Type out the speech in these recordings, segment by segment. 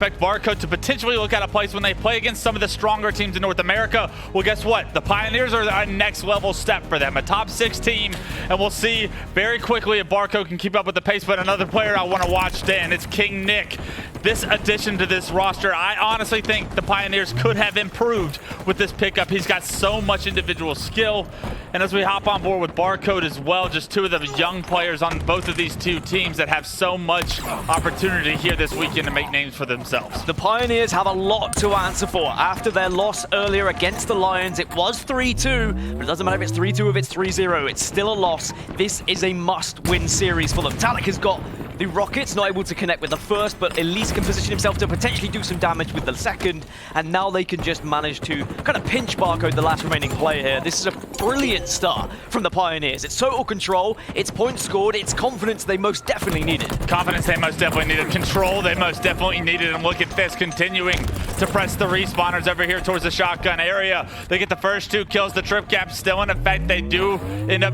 Expect Barcode to potentially look at a place when they play against some of the stronger teams in North America. Well, guess what? The Pioneers are a next level step for them, a top 6 team, and we'll see very quickly if Barcode can keep up with the pace. But another player I want to watch, Dan, it's KingNick. This addition to this roster, I honestly think the Pioneers could have improved with this pickup. He's got so much individual skill. And as we hop on board with Barcode as well, just two of the young players on both of these two teams that have so much opportunity here this weekend to make names for themselves. The Pioneers have a lot to answer for. After their loss earlier against the Lions, it was 3-2, but it doesn't matter if it's 3-2 or if it's 3-0. It's still a loss. This is a must-win series for them. Taulek has got the Rockets, not able to connect with the first, but at least can position himself to potentially do some damage with the second, and now they can just manage to kind of pinch Barcode, the last remaining player here. This is a brilliant start from the Pioneers. It's total control, it's points scored, it's confidence they most definitely needed. Confidence they most definitely needed, control they most definitely needed, and look at this, continuing to press the respawners over here towards the shotgun area. They get the first 2 kills, the trip gap still in effect. They do end up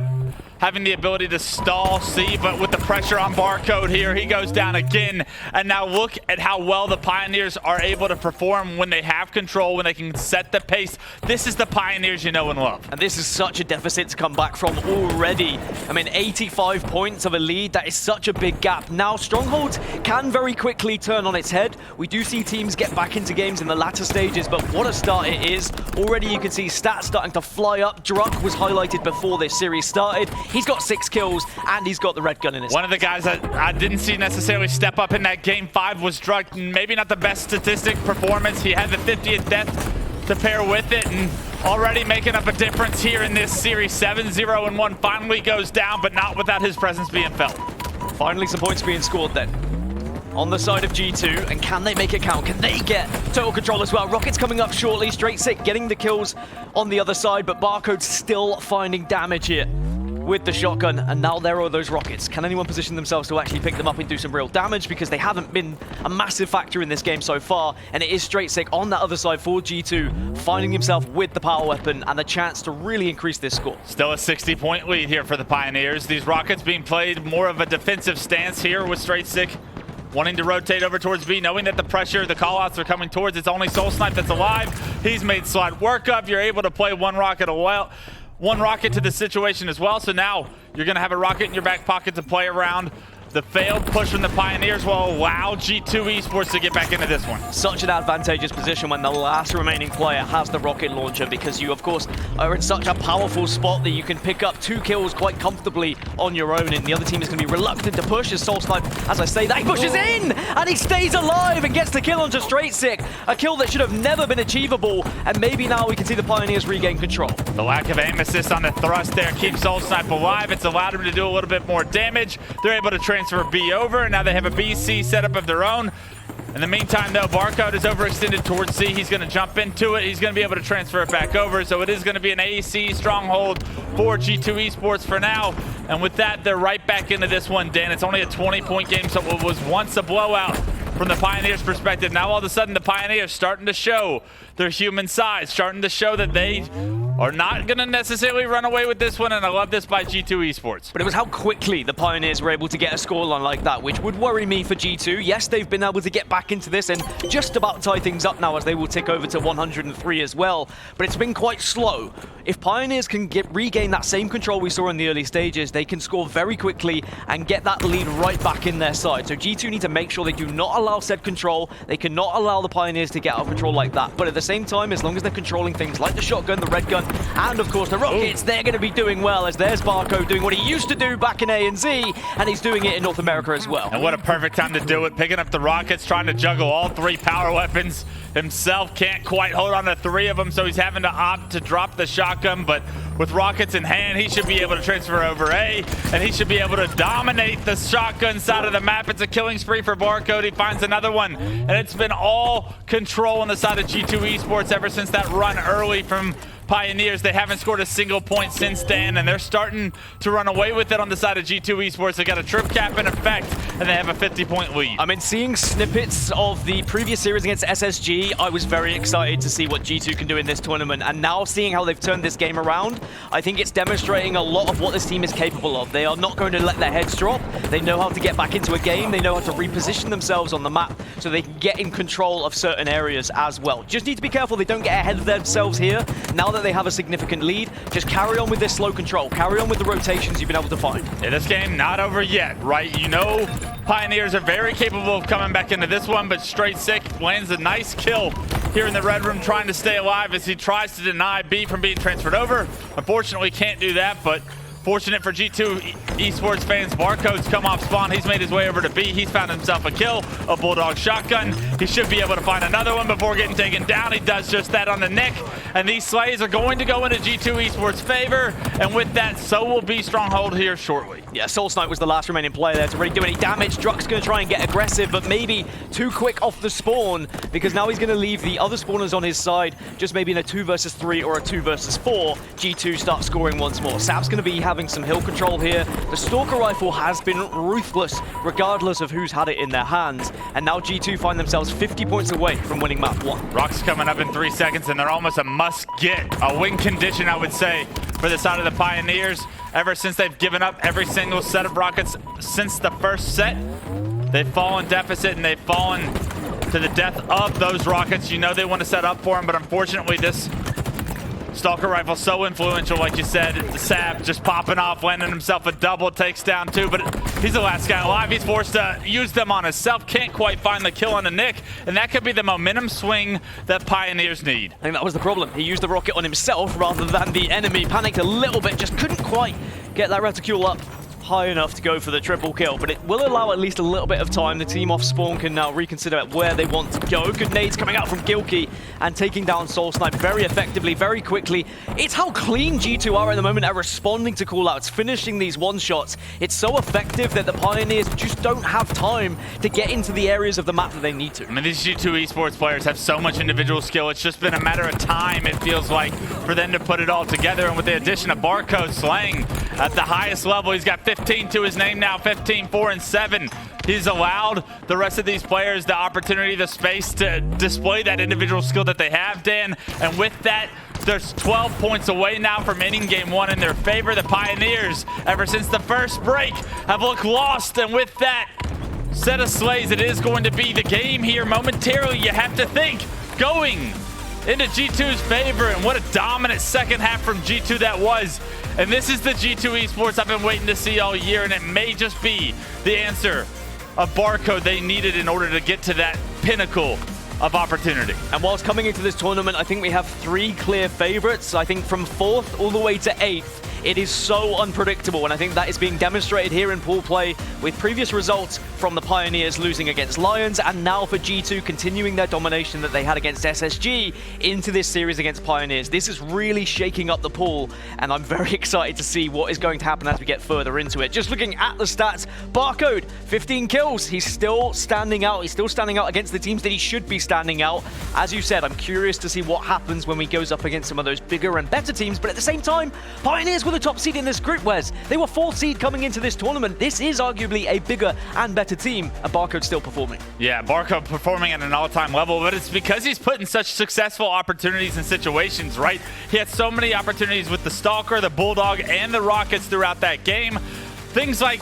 having the ability to stall C, but with the pressure on Barcode here, he goes down again. And now look at how well the Pioneers are able to perform when they have control, when they can set the pace. This is the Pioneers you know and love. And this is such a deficit to come back from already. I mean, 85 points of a lead, that is such a big gap. Now, Strongholds can very quickly turn on its head. We do see teams get back into games in the latter stages, but what a start it is. Already you can see stats starting to fly up. Druk was highlighted before this series started. He's got 6 kills, and he's got the red gun in his hand. One of the guys that I didn't see necessarily step up in that Game 5 was Druk. Maybe not the best statistic performance. He had the 50th death to pair with it, and already making up a difference here in this series. 7-0-1 finally goes down, but not without his presence being felt. Finally some points being scored then on the side of G2, and can they make it count? Can they get total control as well? Rockets coming up shortly, straight sick, getting the kills on the other side, but Barcode still finding damage here with the shotgun, and now there are those Rockets. Can anyone position themselves to actually pick them up and do some real damage? Because they haven't been a massive factor in this game so far, and it is straight sick on that other side for G2, finding himself with the power weapon and the chance to really increase this score. Still a 60-point lead here for the Pioneers. These Rockets being played more of a defensive stance here with straight sick wanting to rotate over towards B, knowing that the pressure, the callouts are coming towards. It's only SoulSnipe that's alive. He's made slide work up. You're able to play one rocket to the situation as well. So now you're going to have a rocket in your back pocket to play around. The failed push from the Pioneers will allow G2 Esports to get back into this one. Such an advantageous position when the last remaining player has the rocket launcher, because you, of course, are in such a powerful spot that you can pick up 2 kills quite comfortably on your own, and the other team is going to be reluctant to push as SoulSnipe, as I say that, he pushes in, and he stays alive and gets the kill onto straight sick. A kill that should have never been achievable, and maybe now we can see the Pioneers regain control. The lack of aim assist on the thrust there keeps SoulSnipe alive. It's allowed him to do a little bit more damage. They're able to transfer B over, and now they have a BC setup of their own. In the meantime, though, Barcode is overextended towards C. He's going to jump into it. He's going to be able to transfer it back over. So it is going to be an AC stronghold for G2 Esports for now. And with that, they're right back into this one, Dan. It's only a 20-point game, so it was once a blowout from the Pioneers' perspective. Now, all of a sudden, the Pioneers starting to show their human size, starting to show that they are not going to necessarily run away with this one, and I love this by G2 Esports. But it was how quickly the Pioneers were able to get a scoreline like that, which would worry me for G2. Yes, they've been able to get back into this and just about tie things up now, as they will tick over to 103 as well. But it's been quite slow. If Pioneers can regain that same control we saw in the early stages, they can score very quickly and get that lead right back in their side. So G2 need to make sure they do not allow said control. They cannot allow the Pioneers to get out of control like that. But at the same time, as long as they're controlling things like the shotgun, the red gun, and of course the Rockets, they're going to be doing well, as there's Barcode doing what he used to do back in ANZ, and he's doing it in North America as well. And what a perfect time to do it, picking up the Rockets, trying to juggle all 3 power weapons himself. Can't quite hold on to 3 of them, so he's having to opt to drop the shotgun, but with Rockets in hand, he should be able to transfer over A, and he should be able to dominate the shotgun side of the map. It's a killing spree for Barcode. He finds another one, and it's been all control on the side of G2 Esports ever since that run early from Pioneers. They haven't scored a single point since then, and they're starting to run away with it on the side of G2 Esports. They got a trip cap in effect, and they have a 50-point lead. I mean, seeing snippets of the previous series against SSG, I was very excited to see what G2 can do in this tournament, and now seeing how they've turned this game around, I think it's demonstrating a lot of what this team is capable of. They are not going to let their heads drop. They know how to get back into a game. They know how to reposition themselves on the map so they can get in control of certain areas as well. Just need to be careful they don't get ahead of themselves here. Now that they have a significant lead, just carry on with this slow control. Carry on with the rotations you've been able to find. Yeah, this game not over yet, right? You know Pioneers are very capable of coming back into this one, but Straight Sick lands a nice kill here in the red room, trying to stay alive as he tries to deny B from being transferred over. Unfortunately, can't do that, but fortunate for G2 Esports fans, Barcode's come off spawn. He's made his way over to B. He's found himself a kill, a Bulldog shotgun. He should be able to find another one before getting taken down. He does just that on the Nick. And these slays are going to go into G2 Esports' favor. And with that, so will be Stronghold here shortly. Yeah, SoulSnipe was the last remaining player there to really do any damage. Druk's going to try and get aggressive, but maybe too quick off the spawn, because now he's going to leave the other spawners on his side, just maybe in a 2 versus 3 or a 2 versus 4. G2 starts scoring once more. Sab's going to be having some hill control here. The Stalker rifle has been ruthless, regardless of who's had it in their hands. And now G2 find themselves 50 points away from winning map 1. Rock's coming up in 3 seconds, and they're almost a must-get, a win condition, I would say, for the side of the Pioneers. Ever since they've given up every single set of rockets since the first set, they've fallen deficit, and they've fallen to the death of those rockets. You know they want to set up for them, but unfortunately this Stalker rifle so influential, like you said. Sab just popping off, landing himself a double, takes down 2, but he's the last guy alive. He's forced to use them on himself, can't quite find the kill on the Nick, and that could be the momentum swing that Pioneers need. I think that was the problem. He used the rocket on himself rather than the enemy. Panicked a little bit, just couldn't quite get that reticule up high enough to go for the triple kill, but it will allow at least a little bit of time. The team off spawn can now reconsider where they want to go. Good nades coming out from Gilkey and taking down SoulSnipe very effectively, very quickly. It's how clean G2 are at the moment at responding to callouts, finishing these one-shots. It's so effective that the Pioneers just don't have time to get into the areas of the map that they need to. I mean, these G2 Esports players have so much individual skill. It's just been a matter of time, it feels like, for them to put it all together. And with the addition of Barcode slaying at the highest level, he's got 15 to his name now, 15, 4, and 7. He's allowed the rest of these players the opportunity, the space to display that individual skill that they have, Dan. And with that, there's 12 points away now from ending game 1 in their favor. The Pioneers, ever since the first break, have looked lost. And with that set of slays, it is going to be the game here momentarily, you have to think, going into G2's favor. And what a dominant second half from G2 that was. And this is the G2 Esports I've been waiting to see all year, and it may just be the answer of Barcode they needed in order to get to that pinnacle of opportunity. And whilst coming into this tournament, I think we have 3 clear favorites. I think from 4th all the way to 8th, it is so unpredictable, and I think that is being demonstrated here in pool play with previous results from the Pioneers losing against Lions, and now for G2 continuing their domination that they had against SSG into this series against Pioneers. This is really shaking up the pool, and I'm very excited to see what is going to happen as we get further into it. Just looking at the stats, Barcode, 15 kills. He's still standing out. He's still standing out against the teams that he should be standing out. As you said, I'm curious to see what happens when we goes up against some of those bigger and better teams, but at the same time, Pioneers were the top seed in this group, Wes. They were 4th seed coming into this tournament. This is arguably a bigger and better team, and Barcode's still performing. Yeah, Barcode performing at an all-time level, but it's because he's put in such successful opportunities and situations, right? He had so many opportunities with the Stalker, the Bulldog, and the Rockets throughout that game. Things like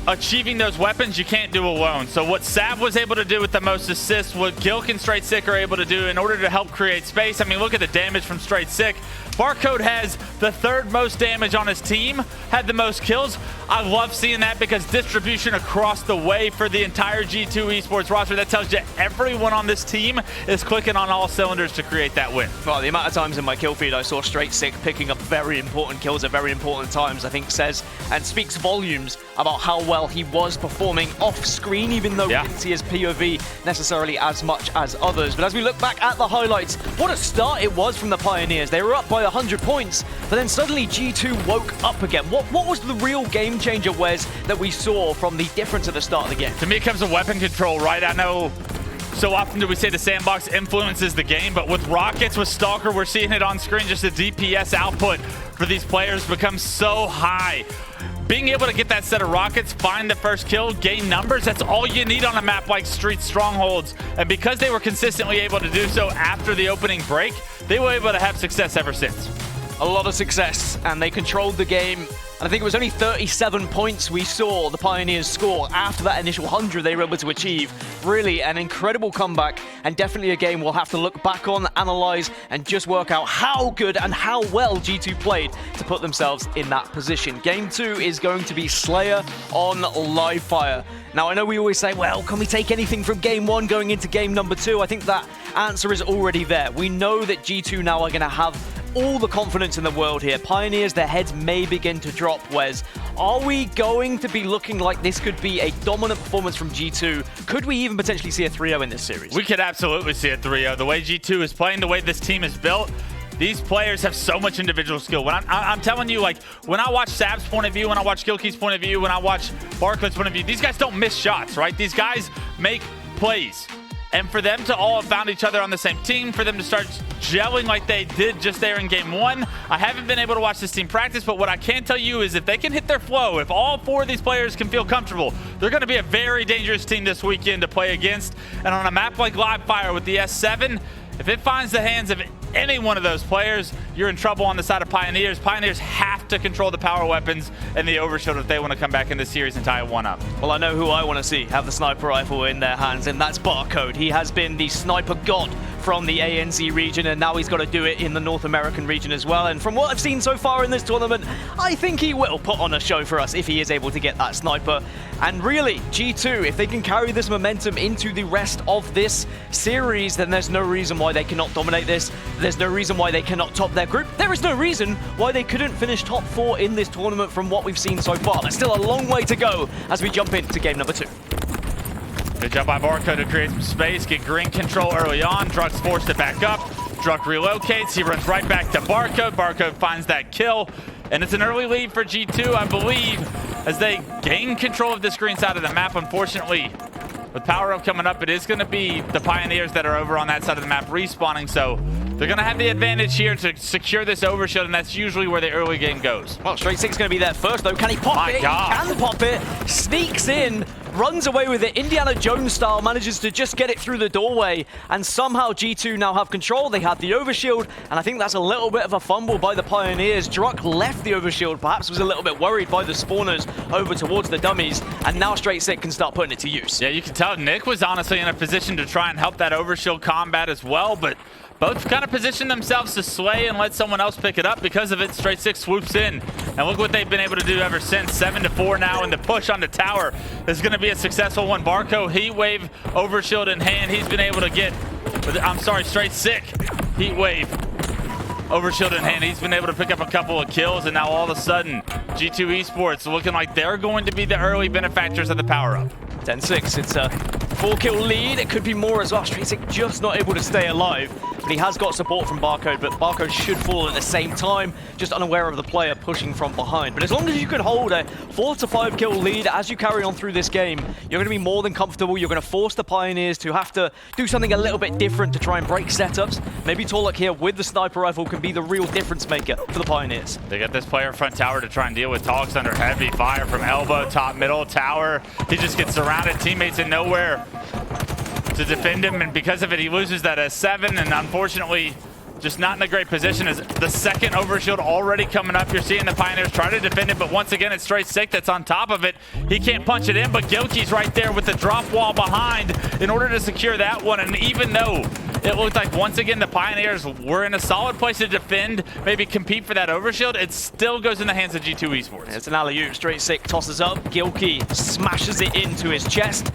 achieving those weapons you can't do alone. So what Sav was able to do with the most assists, what Gilk and Straight Sick are able to do in order to help create space. I mean, look at the damage from Straight Sick. Barcode has the 3rd most damage on his team, had the most kills. I love seeing that because distribution across the way for the entire G2 Esports roster, that tells you everyone on this team is clicking on all cylinders to create that win. Well, the amount of times in my kill feed I saw Straight Sick picking up very important kills at very important times, I think says and speaks volumes about how well he was performing off screen, even though we didn't see his POV necessarily as much as others. But as we look back at the highlights, what a start it was from the Pioneers. They were up by 100 points, but then suddenly G2 woke up again. What was the real game changer, Wes, that we saw from the difference at the start of the game? To me, it comes to weapon control, right? I know so often do we say the sandbox influences the game, but with rockets, with Stalker, we're seeing it on screen. Just the DPS output for these players becomes so high. Being able to get that set of rockets, find the first kill, gain numbers, that's all you need on a map like Street Strongholds. And because they were consistently able to do so after the opening break, they were able to have success ever since. A lot of success, and they controlled the game. And I think it was only 37 points we saw the Pioneers score after that initial 100 they were able to achieve. Really an incredible comeback, and definitely a game we'll have to look back on, analyze, and just work out how good and how well G2 played to put themselves in that position. Game 2 is going to be Slayer on Live Fire. Now, I know we always say, well, can we take anything from Game 1 going into Game number 2? I think that answer is already there. We know that G2 now are going to have all the confidence in the world here. Pioneers, their heads may begin to drop. Wes, are we going to be looking like this could be a dominant performance from G2? Could we even potentially see a 3-0 in this series? We could absolutely see a 3-0. The way G2 is playing, the way this team is built, these players have so much individual skill. When I'm telling you, like, when I watch Sab's point of view, when I watch Gilkey's point of view, when I watch Barcode's point of view, these guys don't miss shots, right? These guys make plays. And for them to all have found each other on the same team, for them to start gelling like they did just there in Game 1, I haven't been able to watch this team practice, but what I can tell you is if they can hit their flow, if all 4 of these players can feel comfortable, they're going to be a very dangerous team this weekend to play against. And on a map like Live Fire with the S7, if it finds the hands of any one of those players, you're in trouble on the side of Pioneers. Pioneers have to control the power weapons and the overshield if they want to come back in this series and tie it 1 up. Well, I know who I want to see have the sniper rifle in their hands, and that's Barcode. He has been the sniper god from the ANZ region, and now he's got to do it in the North American region as well. And from what I've seen so far in this tournament, I think he will put on a show for us if he is able to get that sniper. And really, G2, if they can carry this momentum into the rest of this series, then there's no reason why they cannot dominate this. There's no reason why they cannot top their group. There is no reason why they couldn't finish top 4 in this tournament from what we've seen so far. There's still a long way to go as we jump into game number 2. Good job by Barcode to create some space, get green control early on. Druk's forced it back up. Druk relocates. He runs right back to Barcode. Barcode finds that kill. And it's an early lead for G2, I believe, as they gain control of this green side of the map. Unfortunately, with power up coming up, it is going to be the Pioneers that are over on that side of the map respawning. So they're going to have the advantage here to secure this overshield, and that's usually where the early game goes. Well, Straight Six going to be there first, though. Can he pop My it? God. He can pop it. Sneaks in. Runs away with it. Indiana Jones style, manages to just get it through the doorway, and somehow G2 now have control. They have the overshield, and I think that's a little bit of a fumble by the Pioneers. Druk left the overshield, perhaps was a little bit worried by the spawners over towards the dummies, and now Straight Six can start putting it to use. Yeah, you can tell Nick was honestly in a position to try and help that overshield combat as well, but both kind of position themselves to slay and let someone else pick it up. Because of it, Straight Six swoops in. And look what they've been able to do ever since. 7-4 now, and the push on the tower is going to be a successful one. Barco, Heat Wave, overshield in hand. He's been able to get, I'm sorry, Straight Six, Heat Wave, overshield in hand. He's been able to pick up a couple of kills, and now all of a sudden, G2 Esports looking like they're going to be the early benefactors of the power-up. 10-6, it's a 4-kill lead. It could be more as well. Straight Six just not able to stay alive, but he has got support from Barcode, but Barcode should fall at the same time, just unaware of the player pushing from behind. But as long as you can hold a 4 to 5 kill lead as you carry on through this game, you're going to be more than comfortable. You're going to force the Pioneers to have to do something a little bit different to try and break setups. Maybe Taulek here with the sniper rifle can be the real difference maker for the Pioneers. They got this player front tower to try and deal with. Taulek's under heavy fire from elbow, top, middle, tower. He just gets surrounded, teammates in nowhere to defend him, and because of it, he loses that S7, and unfortunately, just not in a great position. As the second overshield already coming up, you're seeing the Pioneers try to defend it, but once again, it's Straight Six that's on top of it. He can't punch it in, but Gilkey's right there with the drop wall behind in order to secure that one, and even though it looked like once again the Pioneers were in a solid place to defend, maybe compete for that overshield, it still goes in the hands of G2 Esports. It's an alley-oop. Straight Six tosses up. Gilkey smashes it into his chest,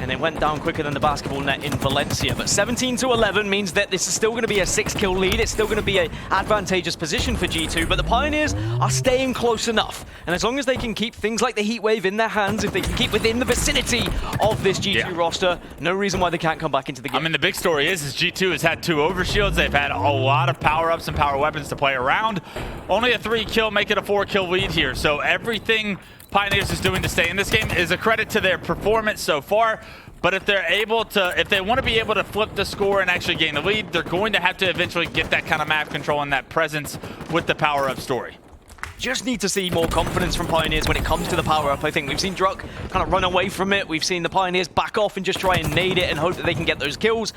and it went down quicker than the basketball net in Valencia. But 17-11 means that this is still going to be a 6-kill lead. It's still going to be an advantageous position for G2, but the Pioneers are staying close enough. And as long as they can keep things like the Heat Wave in their hands, if they can keep within the vicinity of this G2 roster, no reason why they can't come back into the game. I mean, the big story is G2 has had 2 overshields. They've had a lot of power-ups and power weapons to play around. Only a 3-kill, make it a 4-kill lead here. So everything Pioneers is doing to stay in this game is a credit to their performance so far. But if they're able to, if they want to be able to flip the score and actually gain the lead, they're going to have to eventually get that kind of map control and that presence with the power-up story. Just need to see more confidence from Pioneers when it comes to the power-up. I think we've seen Druk kind of run away from it. We've seen the Pioneers back off and just try and nade it and hope that they can get those kills.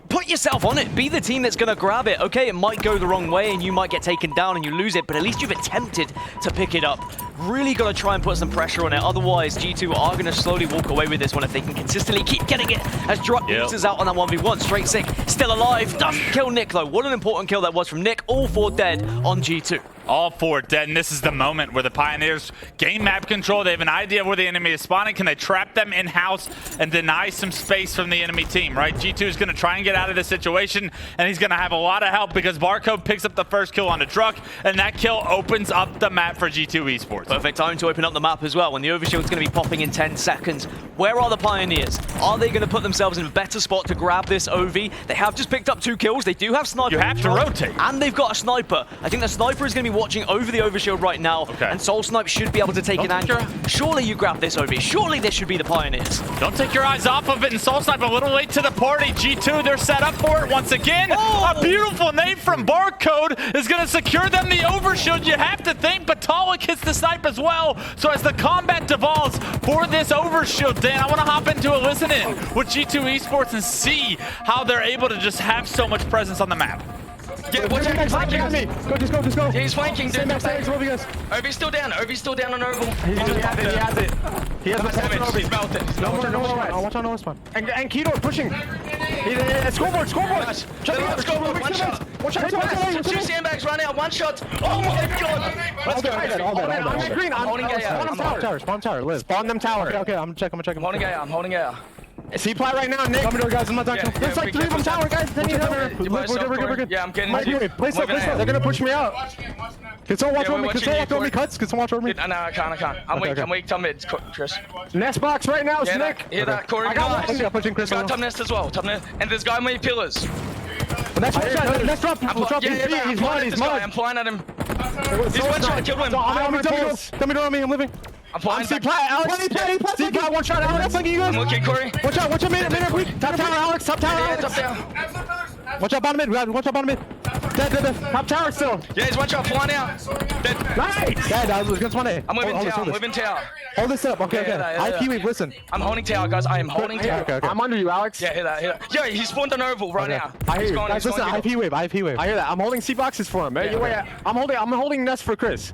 Put yourself on it. Be the team that's going to grab it. Okay, it might go the wrong way and you might get taken down and you lose it, but at least you've attempted to pick it up. Really got to try and put some pressure on it. Otherwise, G2 are going to slowly walk away with this one if they can consistently keep getting it as Druk loses out on that 1v1. Straight sick, still alive. Doesn't kill Nick though. What an important kill that was from Nick. All 4 dead on G2. All 4 dead, and this is the moment where the Pioneers gain map control. They have an idea of where the enemy is spawning. Can they trap them in-house and deny some space from the enemy team, right? G2 is going to try and get out of this situation, and he's going to have a lot of help because Barcode picks up the first kill on the Druk, and that kill opens up the map for G2 Esports. Perfect time to open up the map as well when the overshield's going to be popping in 10 seconds. Where are the Pioneers? Are they going to put themselves in a better spot to grab this OV? They have just picked up 2 kills. They do have sniper. You have to rotate. And they've got a sniper. I think the sniper is going to be watching over the overshield right now, and SoulSnipe should be able to take an angle. Surely you grab this OV. Surely this should be the Pioneers. Don't take your eyes off of it, and SoulSnipe a little late to the party. G2, they're set up for it once again. Oh! A beautiful nade from Barcode is going to secure them the overshield. You have to think, but Taulek hits the snipe as well. So as the combat devolves for this overshield, Dan, I want to hop into a listen-in with G2 Esports and see how they're able to just have so much presence on the map. Yeah, watch out, he's flanking on me. Just go. Yeah, he's flanking, dude. Ovi's still down. Ovi's still down on Oval. He has it. He has the He's melted. Watch out, no spawn. And KotH pushing. Scoreboard. Scoreboard, one shot. Watch out. 2 sandbags run out, 1 shot. Oh my god. Let's go. All dead. I'm green. I'm holding A. Spawn tower, Liz. Spawn them tower. Okay, I'm checking. I'm holding A. C-ply right now, Nick. Come door, guys. I'm not talking. There's like 3 of them tower, guys. We're good. Yeah, I'm getting Place up. They're gonna push me out. Can someone watch over me? Can someone watch over me, cuts? Can someone watch over me? No, I can't. I'm weak. Tell mid, Chris. Nest box right now, it's Nick. Hear that, Corey? I got one. Pushing Chris. Got top nest as well. Top nest. And this guy made pillars. Let's drop. He's mud. I'm flying at him. He's 1 shot. Kill him. Tell me I'm living. I'm flying. C-ply, Alex. C-ply, 1 shot, Alex. I'm looking, Corey. Watch out, mid. Top tower, Alex. Top tower, Alex. Top down. Watch out, bottom mid. Dead. Top tower still. Yeah, he's 1 shot. Flying out. Dead. Nice. Dead, I was against 1A. I'm moving tower. Moving tower. Hold this up. Okay. IP wave, listen. I'm holding tower, guys. I am holding tower. Okay. I'm under you, Alex. Yeah, hear that. Yeah, he spawned on Oval right now. I hear you. Guys, listen, IP wave. I hear that. I'm holding C-boxes for him, man. I'm holding nest for Chris.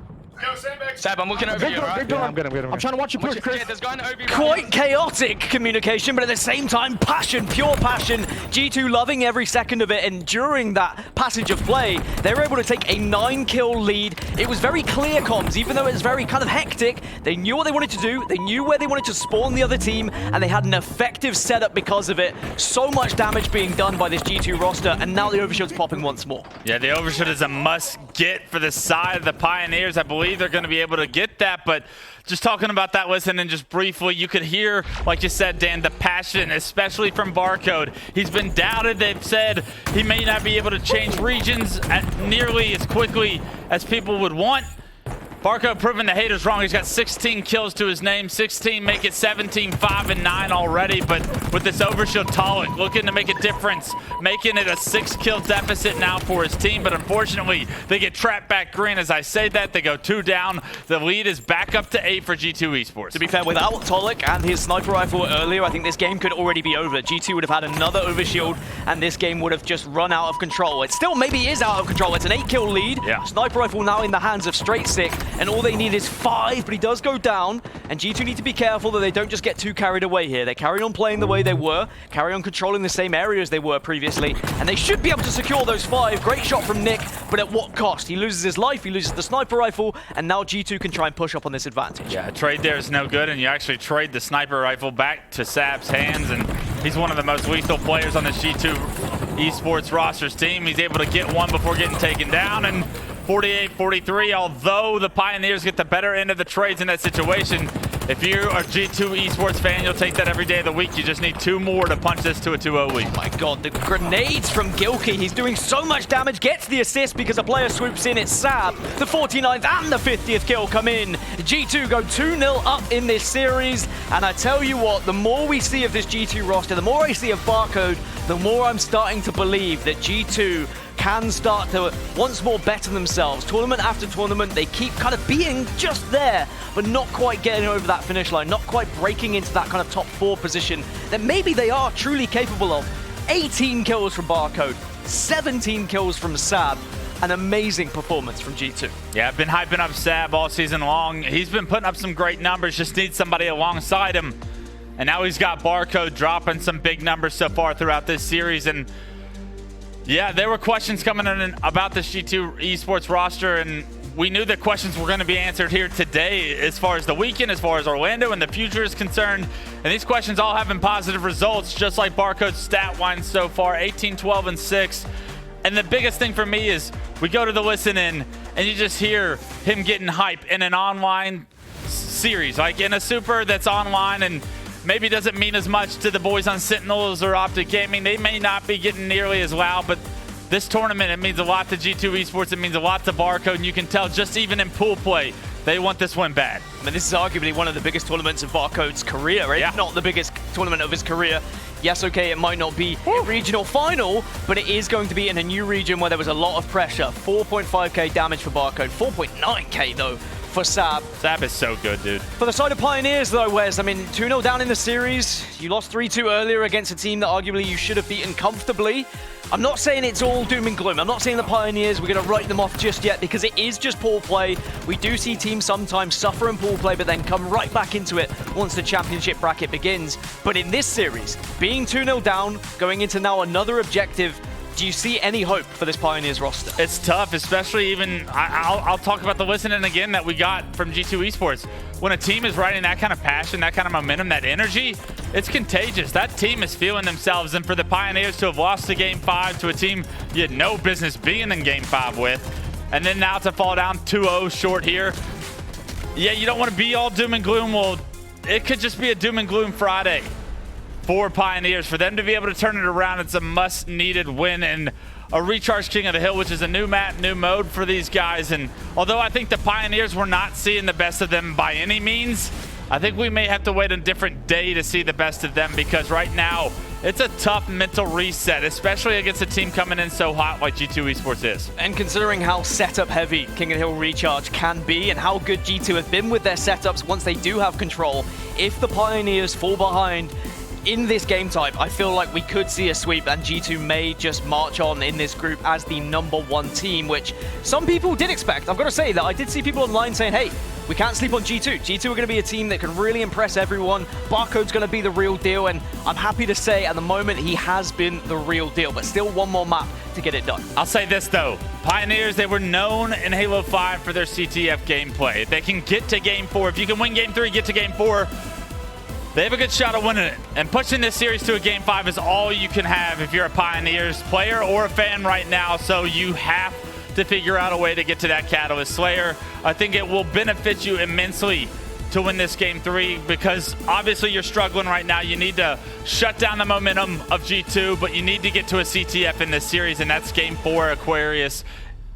Sab, I'm looking over you, right? Big door. I'm good. I'm trying to watch you push, Chris. Yeah, there's going to OB. Quite chaotic communication, but at the same time, passion, pure passion. G2 loving every second of it, and during that passage of play, they were able to take a 9-kill lead. It was very clear comms, even though it was very kind of hectic. They knew what they wanted to do, they knew where they wanted to spawn the other team, and they had an effective setup because of it. So much damage being done by this G2 roster, and now the overshield's popping once more. Yeah, the overshield is a must-get for the side of the Pioneers. I believe they're going to be able to get that, but just talking about that, listen, and just briefly, you could hear, like you said, Dan, the passion, especially from Barcode. He's been doubted. They've said he may not be able to change regions nearly as quickly as people would want. Barcode proving the haters wrong. He's got 16 kills to his name. 16 make it 17, 5, and 9 already. But with this overshield, Taulek looking to make a difference, making it a 6-kill deficit now for his team. But unfortunately, they get trapped back green. As I say that, they go 2 down. The lead is back up to 8 for G2 Esports. To be fair, without Taulek and his sniper rifle earlier, I think this game could already be over. G2 would have had another overshield, and this game would have just run out of control. It still maybe is out of control. It's an 8-kill lead. Yeah. Sniper rifle now in the hands of Straight Sick, and all they need is 5, but he does go down, and G2 need to be careful that they don't just get too carried away here. They carry on playing the way they were, carry on controlling the same areas they were previously, and they should be able to secure those 5. Great shot from Nick, but at what cost? He loses his life, he loses the sniper rifle, and now G2 can try and push up on this advantage. Yeah, a trade there is no good, and you actually trade the sniper rifle back to Sab's hands, and he's one of the most lethal players on this G2 Esports roster's team. He's able to get one before getting taken down, and 48-43, although the Pioneers get the better end of the trades in that situation, If you're a G2 esports fan, you'll take that every day of the week. You just need 2 more to punch this to a 2-0 lead. Oh my god, the grenades from Gilkey. He's doing so much damage, gets the assist because a player swoops in. It's Sab. The 49th and the 50th kill come in. G2 go 2-0 up in this series. And I tell you what, the more we see of this G2 roster, the more I see of Barcode, the more I'm starting to believe that G2 can start to once more better themselves. Tournament after tournament, they keep kind of being just there, but not quite getting over that finish line, not quite breaking into that kind of top 4 position that maybe they are truly capable of. 18 kills from Barcode, 17 kills from Sab. An amazing performance from G2. Yeah, I've been hyping up Sab all season long. He's been putting up some great numbers, just needs somebody alongside him. And now he's got Barcode dropping some big numbers so far throughout this series. And yeah, there were questions coming in about this G2 esports roster, and we knew that questions were going to be answered here today as far as the weekend, as far as Orlando and the future is concerned. And these questions all having positive results, just like Barcode's stat line so far, 18, 12, and 6. And the biggest thing for me is we go to the listen in, and you just hear him getting hype in an online series, like in a super that's online and maybe doesn't mean as much to the boys on Sentinels or Optic Gaming. They may not be getting nearly as loud, but this tournament, it means a lot to G2 Esports. It means a lot to Barcode, and you can tell just even in pool play, they want this one bad. I mean, this is arguably one of the biggest tournaments of Barcode's career, if not the biggest tournament of his career. Yes, okay, it might not be a regional final, but it is going to be in a new region where there was a lot of pressure. 4.5k damage for Barcode, 4.9k though for Sab. Sab is so good, dude. For the side of Pioneers though, Wes, I mean, 2-0 down in the series. You lost 3-2 earlier against a team that arguably you should have beaten comfortably. I'm not saying it's all doom and gloom. I'm not saying the Pioneers, we're going to write them off just yet, because it is just pool play. We do see teams sometimes suffer in pool play, but then come right back into it once the championship bracket begins. But in this series, being 2-0 down, going into now another objective, do you see any hope for this Pioneers roster? It's tough, especially even, I'll talk about the listening again that we got from G2 Esports. When a team is riding that kind of passion, that kind of momentum, that energy, it's contagious. That team is feeling themselves, and for the Pioneers to have lost to Game 5 to a team you had no business being in Game 5 with, and then now to fall down 2-0 short here, yeah, you don't want to be all doom and gloom. Well, it could just be a doom and gloom Friday for Pioneers. For them to be able to turn it around, it's a must-needed win, and a Recharge King of the Hill, which is a new map, new mode for these guys. And although I think the Pioneers were not seeing the best of them by any means, I think we may have to wait a different day to see the best of them, because right now it's a tough mental reset, especially against a team coming in so hot like G2 Esports is. And considering how setup heavy King of the Hill Recharge can be and how good G2 have been with their setups once they do have control, if the Pioneers fall behind in this game type, I feel like we could see a sweep, and G2 may just march on in this group as the #1 team, which some people did expect. I've got to say that I did see people online saying, hey, we can't sleep on G2. G2 are going to be a team that can really impress everyone. Barcode's going to be the real deal, and I'm happy to say at the moment he has been the real deal, but still one more map to get it done. I'll say this though, Pioneers, they were known in Halo 5 for their CTF gameplay. If they can get to Game 4, if you can win Game 3, get to Game 4, they have a good shot of winning it. And pushing this series to a Game 5 is all you can have if you're a Pioneers player or a fan right now. So you have to figure out a way to get to that Catalyst Slayer. I think it will benefit you immensely to win this Game 3, because obviously you're struggling right now. You need to shut down the momentum of G2, but you need to get to a CTF in this series, and that's Game 4 Aquarius.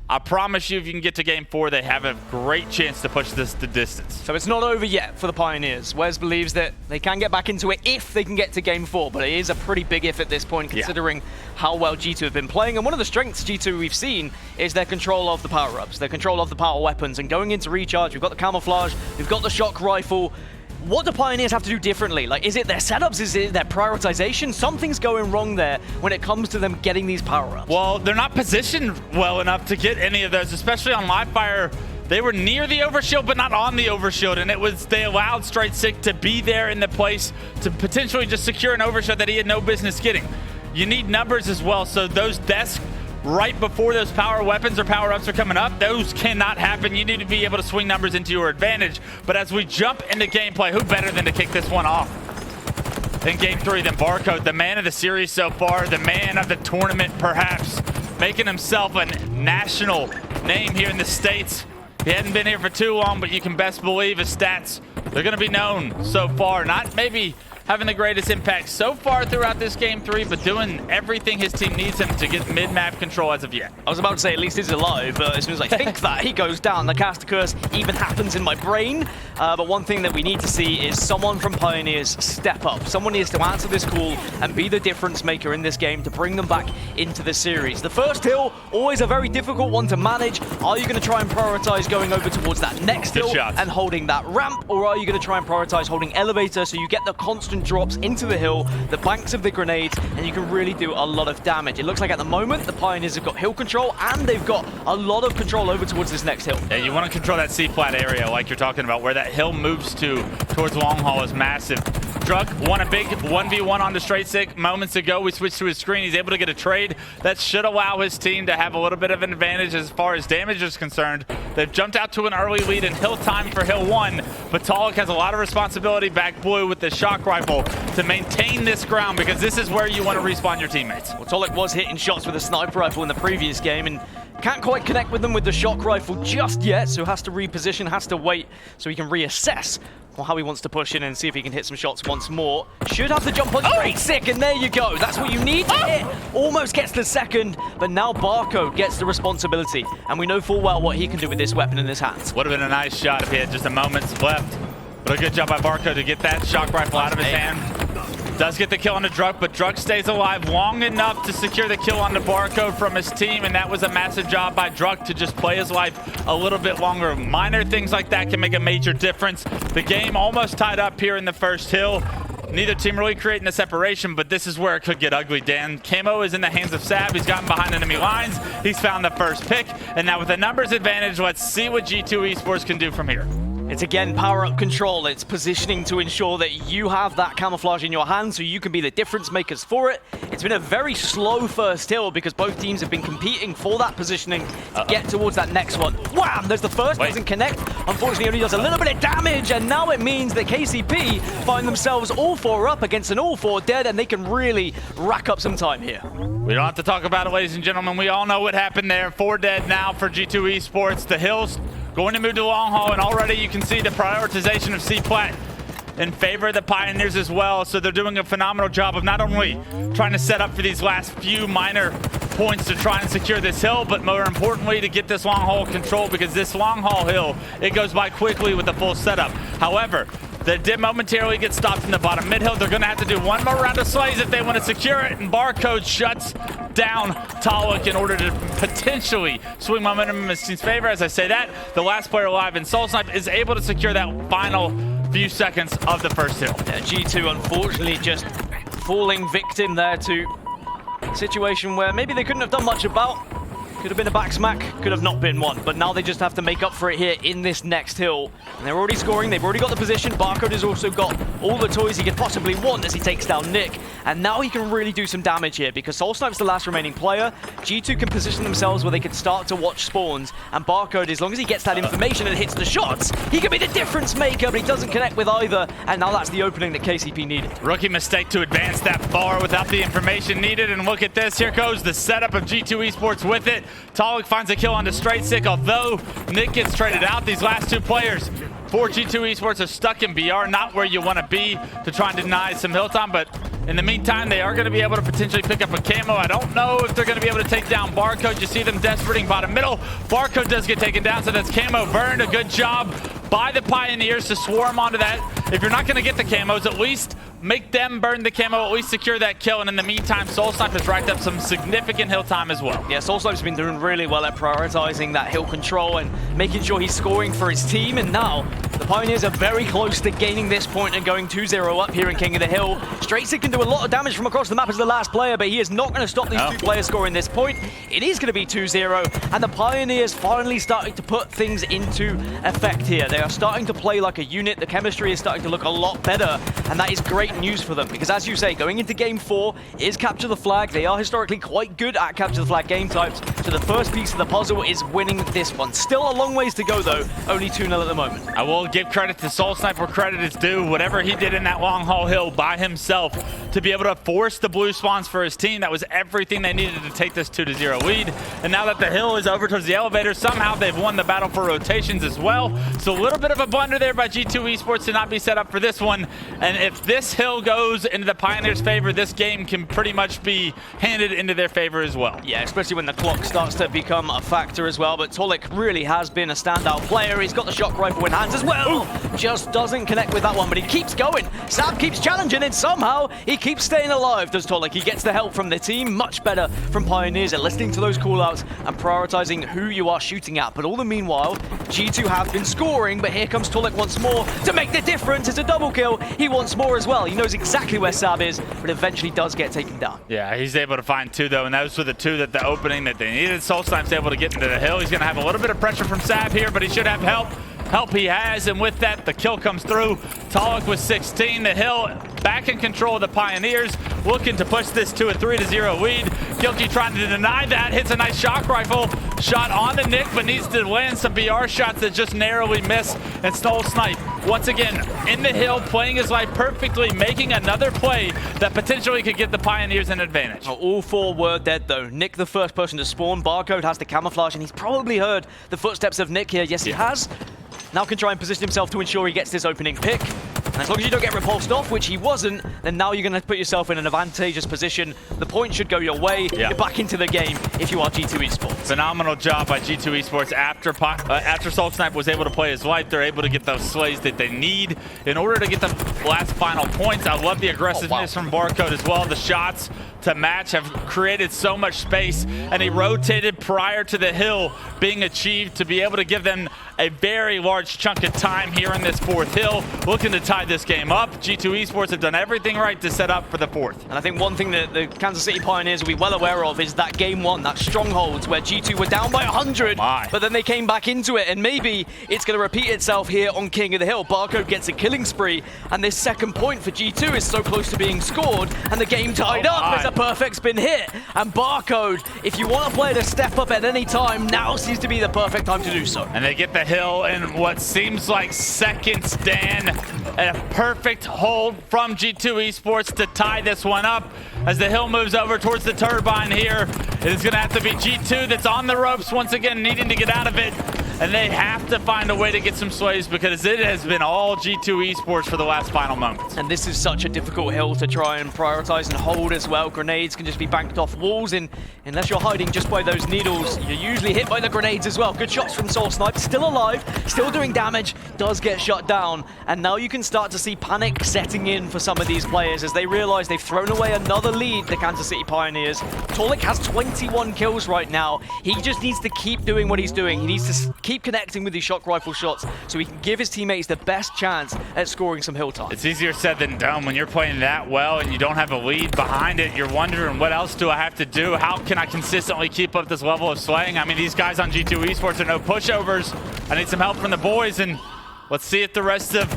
I promise you, if you can get to Game 4, they have a great chance to push this the distance. So it's not over yet for the Pioneers. Wes believes that they can get back into it if they can get to Game 4, but it is a pretty big if at this point, considering how well G2 have been playing. And one of the strengths G2 we've seen is their control of the power-ups, their control of the power weapons. And going into Recharge, we've got the camouflage, we've got the shock rifle. What do Pioneers have to do differently? Like, is it their setups? Is it their prioritization? Something's going wrong there when it comes to them getting these power-ups. Well, they're not positioned well enough to get any of those, especially on live fire. They were near the overshield, but not on the overshield, and they allowed Straight Sick to be there in the place to potentially just secure an overshield that he had no business getting. You need numbers as well, so those desks right before those power weapons or power-ups are coming up, those cannot happen. You need to be able to swing numbers into your advantage. But as we jump into gameplay, who better than to kick this one off in Game 3 than Barcode, the man of the series so far, the man of the tournament perhaps, making himself a national name here in the States. He hadn't been here for too long, but you can best believe his stats, they're going to be known so far. Not maybe having the greatest impact so far throughout this game 3, but doing everything his team needs him to get mid-map control as of yet. I was about to say at least he's alive, but as soon as I think that, he goes down. The caster curse even happens in my brain. But one thing that we need to see is someone from Pioneers step up. Someone needs to answer this call and be the difference maker in this game to bring them back into the series. The first hill, always a very difficult one to manage. Are you going to try and prioritize going over towards that next hill and holding that ramp, or are you going to try and prioritize holding elevator so you get the constant drops into the hill, the banks of the grenades, and you can really do a lot of damage. It looks like at the moment the Pioneers have got hill control and they've got a lot of control over towards this next hill. Yeah, you want to control that C-flat area like you're talking about, where that hill moves towards long haul is massive. Druk won a big 1v1 on the straight stick moments ago. We switched to his screen. He's able to get a trade. That should allow his team to have a little bit of an advantage as far as damage is concerned. They've jumped out to an early lead in hill time for hill 1, but Taulek has a lot of responsibility back blue with the shock rifle to maintain this ground, because this is where you want to respawn your teammates. Well, Taulek was hitting shots with a sniper rifle in the previous game and can't quite connect with them with the shock rifle just yet, so has to reposition, has to wait so he can reassess how he wants to push in and see if he can hit some shots once more. Should have the jump on straight stick, and there you go. That's what you need to hit. Almost gets the second, but now Barcode gets the responsibility, and we know full well what he can do with this weapon in his hands. Would have been a nice shot if he had just a moment left. But a good job by Barcode to get that shock rifle out of his hand. Does get the kill on the Druk, but Druk stays alive long enough to secure the kill on the Barcode from his team, and that was a massive job by Druk to just play his life a little bit longer. Minor things like that can make a major difference. The game almost tied up here in the first hill. Neither team really creating the separation, but this is where it could get ugly, Dan. Camo is in the hands of Sab. He's gotten behind enemy lines. He's found the first pick, and now with a numbers advantage, let's see what G2 Esports can do from here. It's again power-up control. It's positioning to ensure that you have that camouflage in your hand so you can be the difference makers for it. It's been a very slow first hill because both teams have been competing for that positioning to get towards that next one. Wham! There's the first, doesn't connect. Unfortunately, only does a little bit of damage, and now it means that KCP find themselves all 4 up against an all 4 dead, and they can really rack up some time here. We don't have to talk about it, ladies and gentlemen. We all know what happened there. 4 dead now for G2 Esports. The hills going to move to long haul, and already you can see the prioritization of C-Plat in favor of the Pioneers as well. So they're doing a phenomenal job of not only trying to set up for these last few minor points to try and secure this hill, but more importantly to get this long haul control, because this long haul hill, it goes by quickly with the full setup. However, they did momentarily get stopped in the bottom mid hill. They're going to have to do one more round of slays if they want to secure it, and Barcode shuts down Taulek in order to potentially swing momentum in his team's favor. As I say that, the last player alive in SoulSnipe is able to secure that final few seconds of the first hill. Yeah, G2 unfortunately just falling victim there to a situation where maybe they couldn't have done much about. Could have been a back smack, could have not been one, but now they just have to make up for it here in this next hill. And they're already scoring, they've already got the position. Barcode has also got all the toys he could possibly want as he takes down Nick. And now he can really do some damage here because SoulSnipe's the last remaining player. G2 can position themselves where they can start to watch spawns, and Barcode, as long as he gets that information and hits the shots, he can be the difference maker, but he doesn't connect with either, and now that's the opening that KCP needed. Rookie mistake to advance that far without the information needed, and look at this, here goes the setup of G2 Esports with it. Taulek finds a kill on the straight stick, although Nick gets traded out. These last 2 players for G2 Esports are stuck in BR, not where you want to be to try and deny some hill time, but in the meantime, they are going to be able to potentially pick up a camo. I don't know if they're going to be able to take down Barcode. You see them despeраting bottom middle. Barcode does get taken down, so that's camo burned. A good job by the Pioneers to swarm onto that. If you're not going to get the camos, at least make them burn the camo, at least secure that kill. And in the meantime, SoulSnipe has racked up some significant hill time as well. Yeah, SoulSnipe's been doing really well at prioritizing that hill control and making sure he's scoring for his team. And now the Pioneers are very close to gaining this point and going 2-0 up here in King of the Hill. Straight Stick can do a lot of damage from across the map as the last player, but he is not going to stop these 2 players scoring this point. It is going to be 2-0, and the Pioneers finally starting to put things into effect here. They are starting to play like a unit. The chemistry is starting to look a lot better, and that is great news for them, because as you say, going into game 4 is capture the flag. They are historically quite good at capture the flag game types, so the first piece of the puzzle is winning this one. Still a long ways to go though, only 2-0 at the moment. I will hill. Give credit to SoulSnipe where credit is due. Whatever he did in that long haul hill by himself to be able to force the blue spawns for his team, that was everything they needed to take this 2-0 lead. And now that the hill is over towards the elevator, somehow they've won the battle for rotations as well. So a little bit of a blunder there by G2 Esports to not be set up for this one. And if this hill goes into the Pioneers' favor, this game can pretty much be handed into their favor as well. Yeah, especially when the clock starts to become a factor as well. But Taulek really has been a standout player. He's got the shock rifle in hands as well. Ooh. Just doesn't connect with that one, but he keeps going. Sab keeps challenging it somehow. He keeps staying alive, does Taulek. He gets the help from the team. Much better from Pioneers at listening to those callouts and prioritizing who you are shooting at. But all the meanwhile, G2 have been scoring, but here comes Taulek once more to make the difference. It's a double kill. He wants more as well. He knows exactly where Sab is, but eventually does get taken down. Yeah, he's able to find two though, and those were the two that the opening that they needed. SoulSnipe's able to get into the hill. He's going to have a little bit of pressure from Sab here, but he should have help. Help he has, and with that, the kill comes through. Taulek with 16. The hill back in control of the Pioneers, looking to push this to a 3-0 lead. Guilty trying to deny that. Hits a nice shock rifle shot on the Nick, but needs to land some BR shots that just narrowly miss. And SoulSnipe, once again, in the hill, playing his life perfectly, making another play that potentially could give the Pioneers an advantage. All four were dead, though. Nick, the first person to spawn. Barcode has the camouflage, and he's probably heard the footsteps of Nick here. Yes, he has. Now can try and position himself to ensure he gets this opening pick. And as long as you don't get repulsed off, which he wasn't, then now you're going to put yourself in an advantageous position. The point should go your way. Yeah. You're back into the game if you are G2 Esports. Phenomenal job by G2 Esports. After SoulSnipe was able to play his life, they're able to get those slays that they need in order to get the last final points. I love the aggressiveness from Barcode as well. The shots to match have created so much space, and he rotated prior to the hill being achieved to be able to give them a very large chunk of time here in this fourth hill, looking to tie this game up. G2 Esports have done everything right to set up for the fourth. And I think one thing that the Kansas City Pioneers will be well aware of is that game one, that Strongholds, where G2 were down by 100, but then they came back into it, and maybe it's going to repeat itself here on King of the Hill. Barcode gets a killing spree, and this second point for G2 is so close to being scored, and the game tied up as a perfect spin hit. And Barcode, if you want a player to step up at any time, now seems to be the perfect time to do so. And they get the hill in what seems like seconds, Dan. And a perfect hold from G2 Esports to tie this one up. As the hill moves over towards the turbine here, it is going to have to be G2 that's on the ropes once again, needing to get out of it. And they have to find a way to get some slays because it has been all G2 Esports for the last final moments. And this is such a difficult hill to try and prioritize and hold as well. Grenades can just be banked off walls, and unless you're hiding just by those needles, you're usually hit by the grenades as well. Good shots from SoulSnipe, still alive, still doing damage, does get shut down. And now you can start to see panic setting in for some of these players as they realize they've thrown away another lead, the Kansas City Pioneers. Taulek has 21 kills right now. He just needs to keep doing what he's doing. He needs to keep connecting with these shock rifle shots so he can give his teammates the best chance at scoring some hill time. It's easier said than done when you're playing that well and you don't have a lead behind it. You're wondering, what else do I have to do? How can I consistently keep up this level of slaying? I mean, these guys on G2 Esports are no pushovers. I need some help from the boys, and let's see if the rest of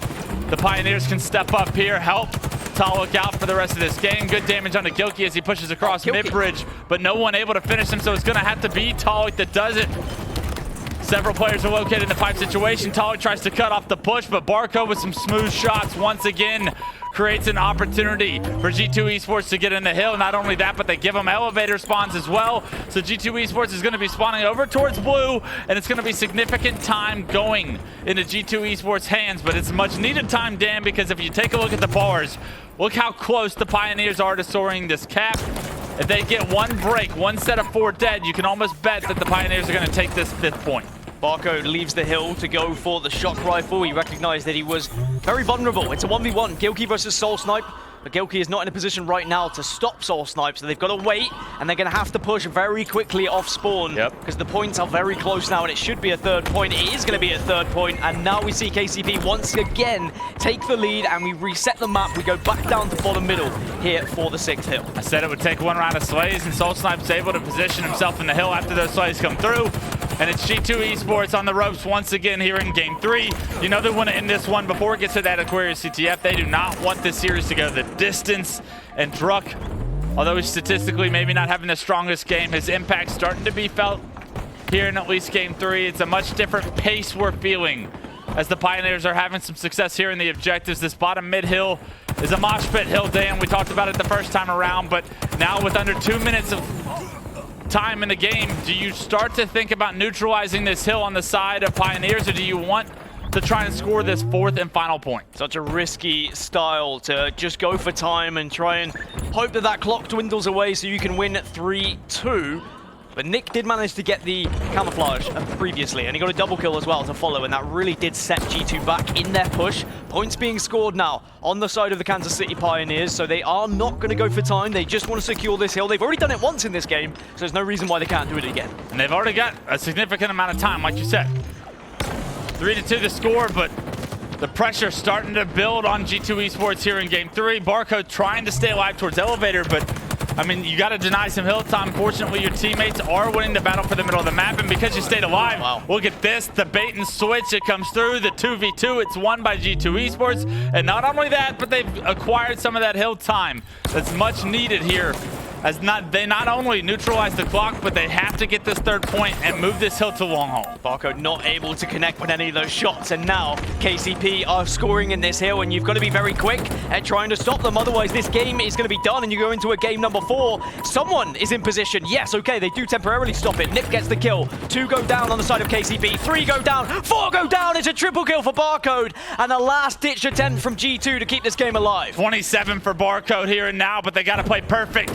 the Pioneers can step up here, help Taulek out for the rest of this game. Good damage on the Gilkey as he pushes across mid-bridge, but no one able to finish him, so it's going to have to be Taulek that does it. Several players are located in the pipe situation. Taulek tries to cut off the push, but Barcode with some smooth shots once again creates an opportunity for G2 Esports to get in the hill. Not only that, but they give them elevator spawns as well. So G2 Esports is going to be spawning over towards blue, and it's going to be significant time going into G2 Esports' hands, but it's much needed time, Dan, because if you take a look at the bars, look how close the Pioneers are to soaring this cap. If they get one break, one set of 4 dead, you can almost bet that the Pioneers are going to take this 5th point. Barcode leaves the hill to go for the shock rifle. He recognized that he was very vulnerable. It's a 1v1, Gilkey versus SoulSnipe. But Gilkey is not in a position right now to stop SoulSnipe, so they've got to wait, and they're going to have to push very quickly off spawn. Because the points are very close now, and it should be a 3rd point. It is going to be a 3rd point, and now we see KCP once again take the lead, and we reset the map. We go back down to bottom middle here for the 6th hill. I said it would take one round of slays, and SoulSnipe's able to position himself in the hill after those slays come through. And it's G2 Esports on the ropes once again here in Game 3. You know they want to end this one before it gets to that Aquarius CTF. They do not want this series to go the distance. And Druk, although he's statistically maybe not having the strongest game, his impact's starting to be felt here in at least Game 3. It's a much different pace we're feeling as the Pioneers are having some success here in the objectives. This bottom mid hill is a mosh pit hill, Dan. We talked about it the first time around, but now with under 2 minutes of time in the game, do you start to think about neutralizing this hill on the side of Pioneers, or do you want to try and score this fourth and final point? Such a risky style to just go for time and try and hope that that clock dwindles away so you can win 3-2. But Nick did manage to get the camouflage previously, and he got a double kill as well to follow, and that really did set G2 back in their push. Points being scored now on the side of the Kansas City Pioneers, so they are not going to go for time. They just want to secure this hill. They've already done it once in this game, so there's no reason why they can't do it again. And they've already got a significant amount of time, like you said. 3-2 the score, but the pressure starting to build on G2 Esports here in Game 3. Barcode trying to stay alive towards Elevator, but I mean, you got to deny some hill time. Fortunately, your teammates are winning the battle for the middle of the map, and because you stayed alive, wow. Look at this, the bait and switch, it comes through, the 2v2, it's won by G2 Esports, and not only that, but they've acquired some of that hill time that's much needed here, as they not only neutralize the clock, but they have to get this third point and move this hill to long haul. Barcode not able to connect with any of those shots, and now KCP are scoring in this hill, and you've got to be very quick at trying to stop them. Otherwise, this game is going to be done, and you go into a game number 4. Someone is in position. Yes, okay, they do temporarily stop it. Nick gets the kill. 2 go down on the side of KCP. 3 go down. 4 go down. It's a triple kill for Barcode, and a last-ditch attempt from G2 to keep this game alive. 27 for Barcode here and now, but they got to play perfect.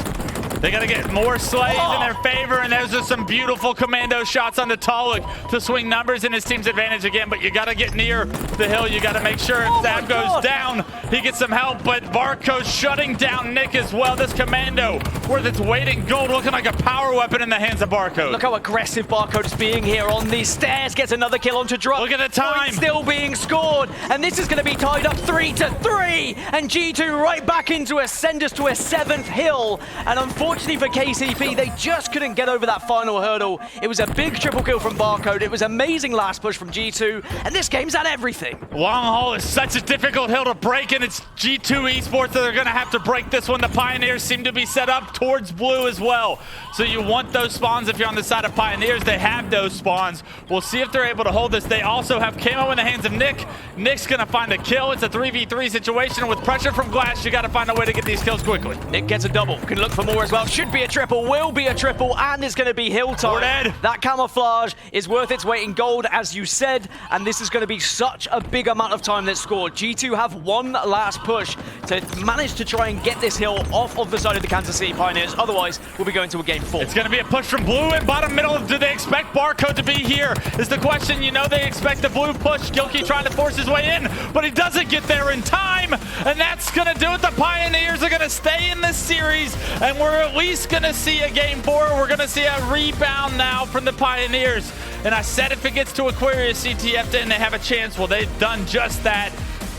They got to get more slays in their favor, and those are some beautiful commando shots on the Taulek to swing numbers in his team's advantage again, but you got to get near the hill. You got to make sure if Stab goes down, he gets some help, but Barcode shutting down Nick as well. This commando, worth its weight in gold, looking like a power weapon in the hands of Barcode. Look how aggressive Barcode is being here on these stairs. Gets another kill onto Druk. Look at the time. Points still being scored, and this is going to be tied up 3-3, and G2 right back into a send us to a 7th hill, and unfortunately for KCP, they just couldn't get over that final hurdle. It was a big triple kill from Barcode. It was amazing last push from G2, and this game's at everything. Long haul is such a difficult hill to break, and it's G2 Esports that they're going to have to break this one. The Pioneers seem to be set up towards blue as well. So you want those spawns if you're on the side of Pioneers. They have those spawns. We'll see if they're able to hold this. They also have camo in the hands of Nick. Nick's going to find a kill. It's a 3v3 situation. With pressure from Glass, you got to find a way to get these kills quickly. Nick gets a double. Can look for more as well. Should be a triple, will be a triple, and it's going to be hill time. We're dead. That camouflage is worth its weight in gold, as you said, and this is going to be such a big amount of time that's scored. G2 have one last push to manage to try and get this hill off of the side of the Kansas City Pioneers. Otherwise, we'll be going to a game 4. It's going to be a push from blue and bottom middle. Do they expect Barcode to be here is the question. You know they expect the blue push. Gilkey trying to force his way in, but he doesn't get there in time, and that's going to do it. The Pioneers are going to stay in this series, and we're at least going to see a game 4. We're going to see a rebound now from the Pioneers. And I said if it gets to Aquarius, CTF didn't have a chance. Well, they've done just that,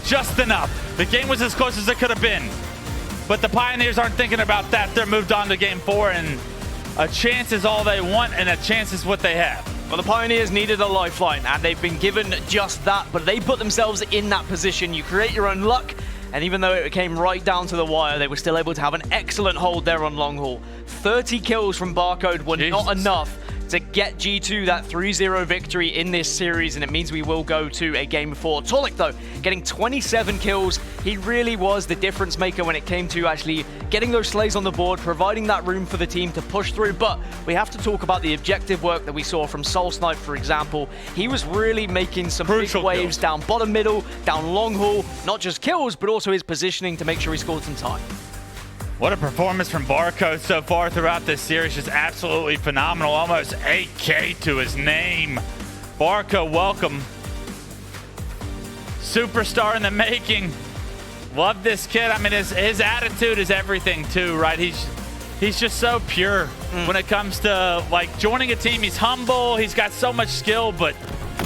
just enough. The game was as close as it could have been. But the Pioneers aren't thinking about that. They're moved on to game 4, and a chance is all they want, and a chance is what they have. Well, the Pioneers needed a lifeline, and they've been given just that, but they put themselves in that position. You create your own luck, and even though it came right down to the wire, they were still able to have an excellent hold there on long haul. 30 kills from Barcode were not enough to get G2 that 3-0 victory in this series, and it means we will go to a game 4. Taulek, though, getting 27 kills. He really was the difference maker when it came to actually getting those slays on the board, providing that room for the team to push through. But we have to talk about the objective work that we saw from SoulSnipe, for example. He was really making some Crucial big waves kills. down bottom middle, down long haul, not just kills, but also his positioning to make sure he scored some time. What a performance from Barcode so far throughout this series. Just absolutely phenomenal. Almost 8K to his name. Barcode, welcome. Superstar in the making. Love this kid. I mean, his attitude is everything too, right? He's just so pure when it comes to like joining a team. He's humble. He's got so much skill, but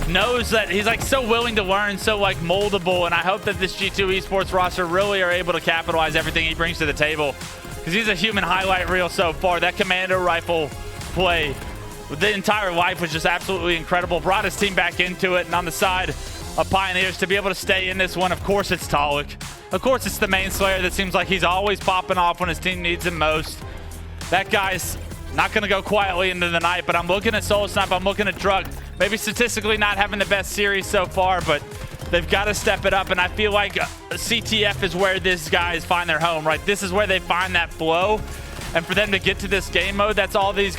knows that he's like so willing to learn, so like moldable, and I hope that this G2 Esports roster really are able to capitalize everything he brings to the table, because he's a human highlight reel so far. That commando rifle play, the entire life was just absolutely incredible. Brought his team back into it, and on the side of Pioneers to be able to stay in this one, of course it's Taulek. Of course it's the main slayer that seems like he's always popping off when his team needs him most. That guy's not going to go quietly into the night, but I'm looking at SoulSnipe, I'm looking at Druk. Maybe statistically not having the best series so far, but They've got to step it up, and I feel like CTF is where these guys find their home, right? This is where they find that flow. And for them to get to this game mode, that's all these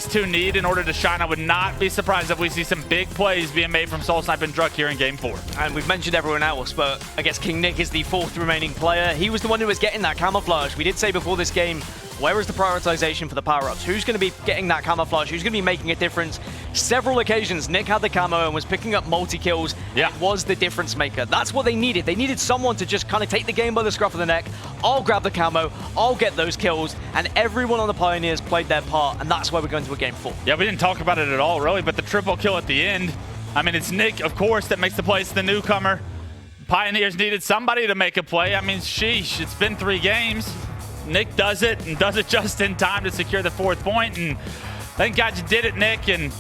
two need in order to shine. I would not be surprised if we see some big plays being made from SoulSnipe and Druk here in Game 4. And we've mentioned everyone else, but I guess KingNick is the 4th remaining player. He was the one who was getting that camouflage. We did say before this game, where is the prioritization for the power-ups? Who's going to be getting that camouflage? Who's going to be making a difference? Several occasions, Nick had the camo and was picking up multi-kills. Yeah. It was the difference maker. That's what they needed. They needed someone to just kind of take the game by the scruff of the neck. I'll grab the camo, I'll get those kills, and everyone on the Pioneers played their part, and that's why we're going to a Game 4. Yeah, we didn't talk about it at all, really, but the triple kill at the end, I mean, it's Nick, of course, that makes the plays to the newcomer. Pioneers needed somebody to make a play. I mean, sheesh, it's been 3 games. Nick does it, and does it just in time to secure the 4th point, and thank God you did it, Nick. And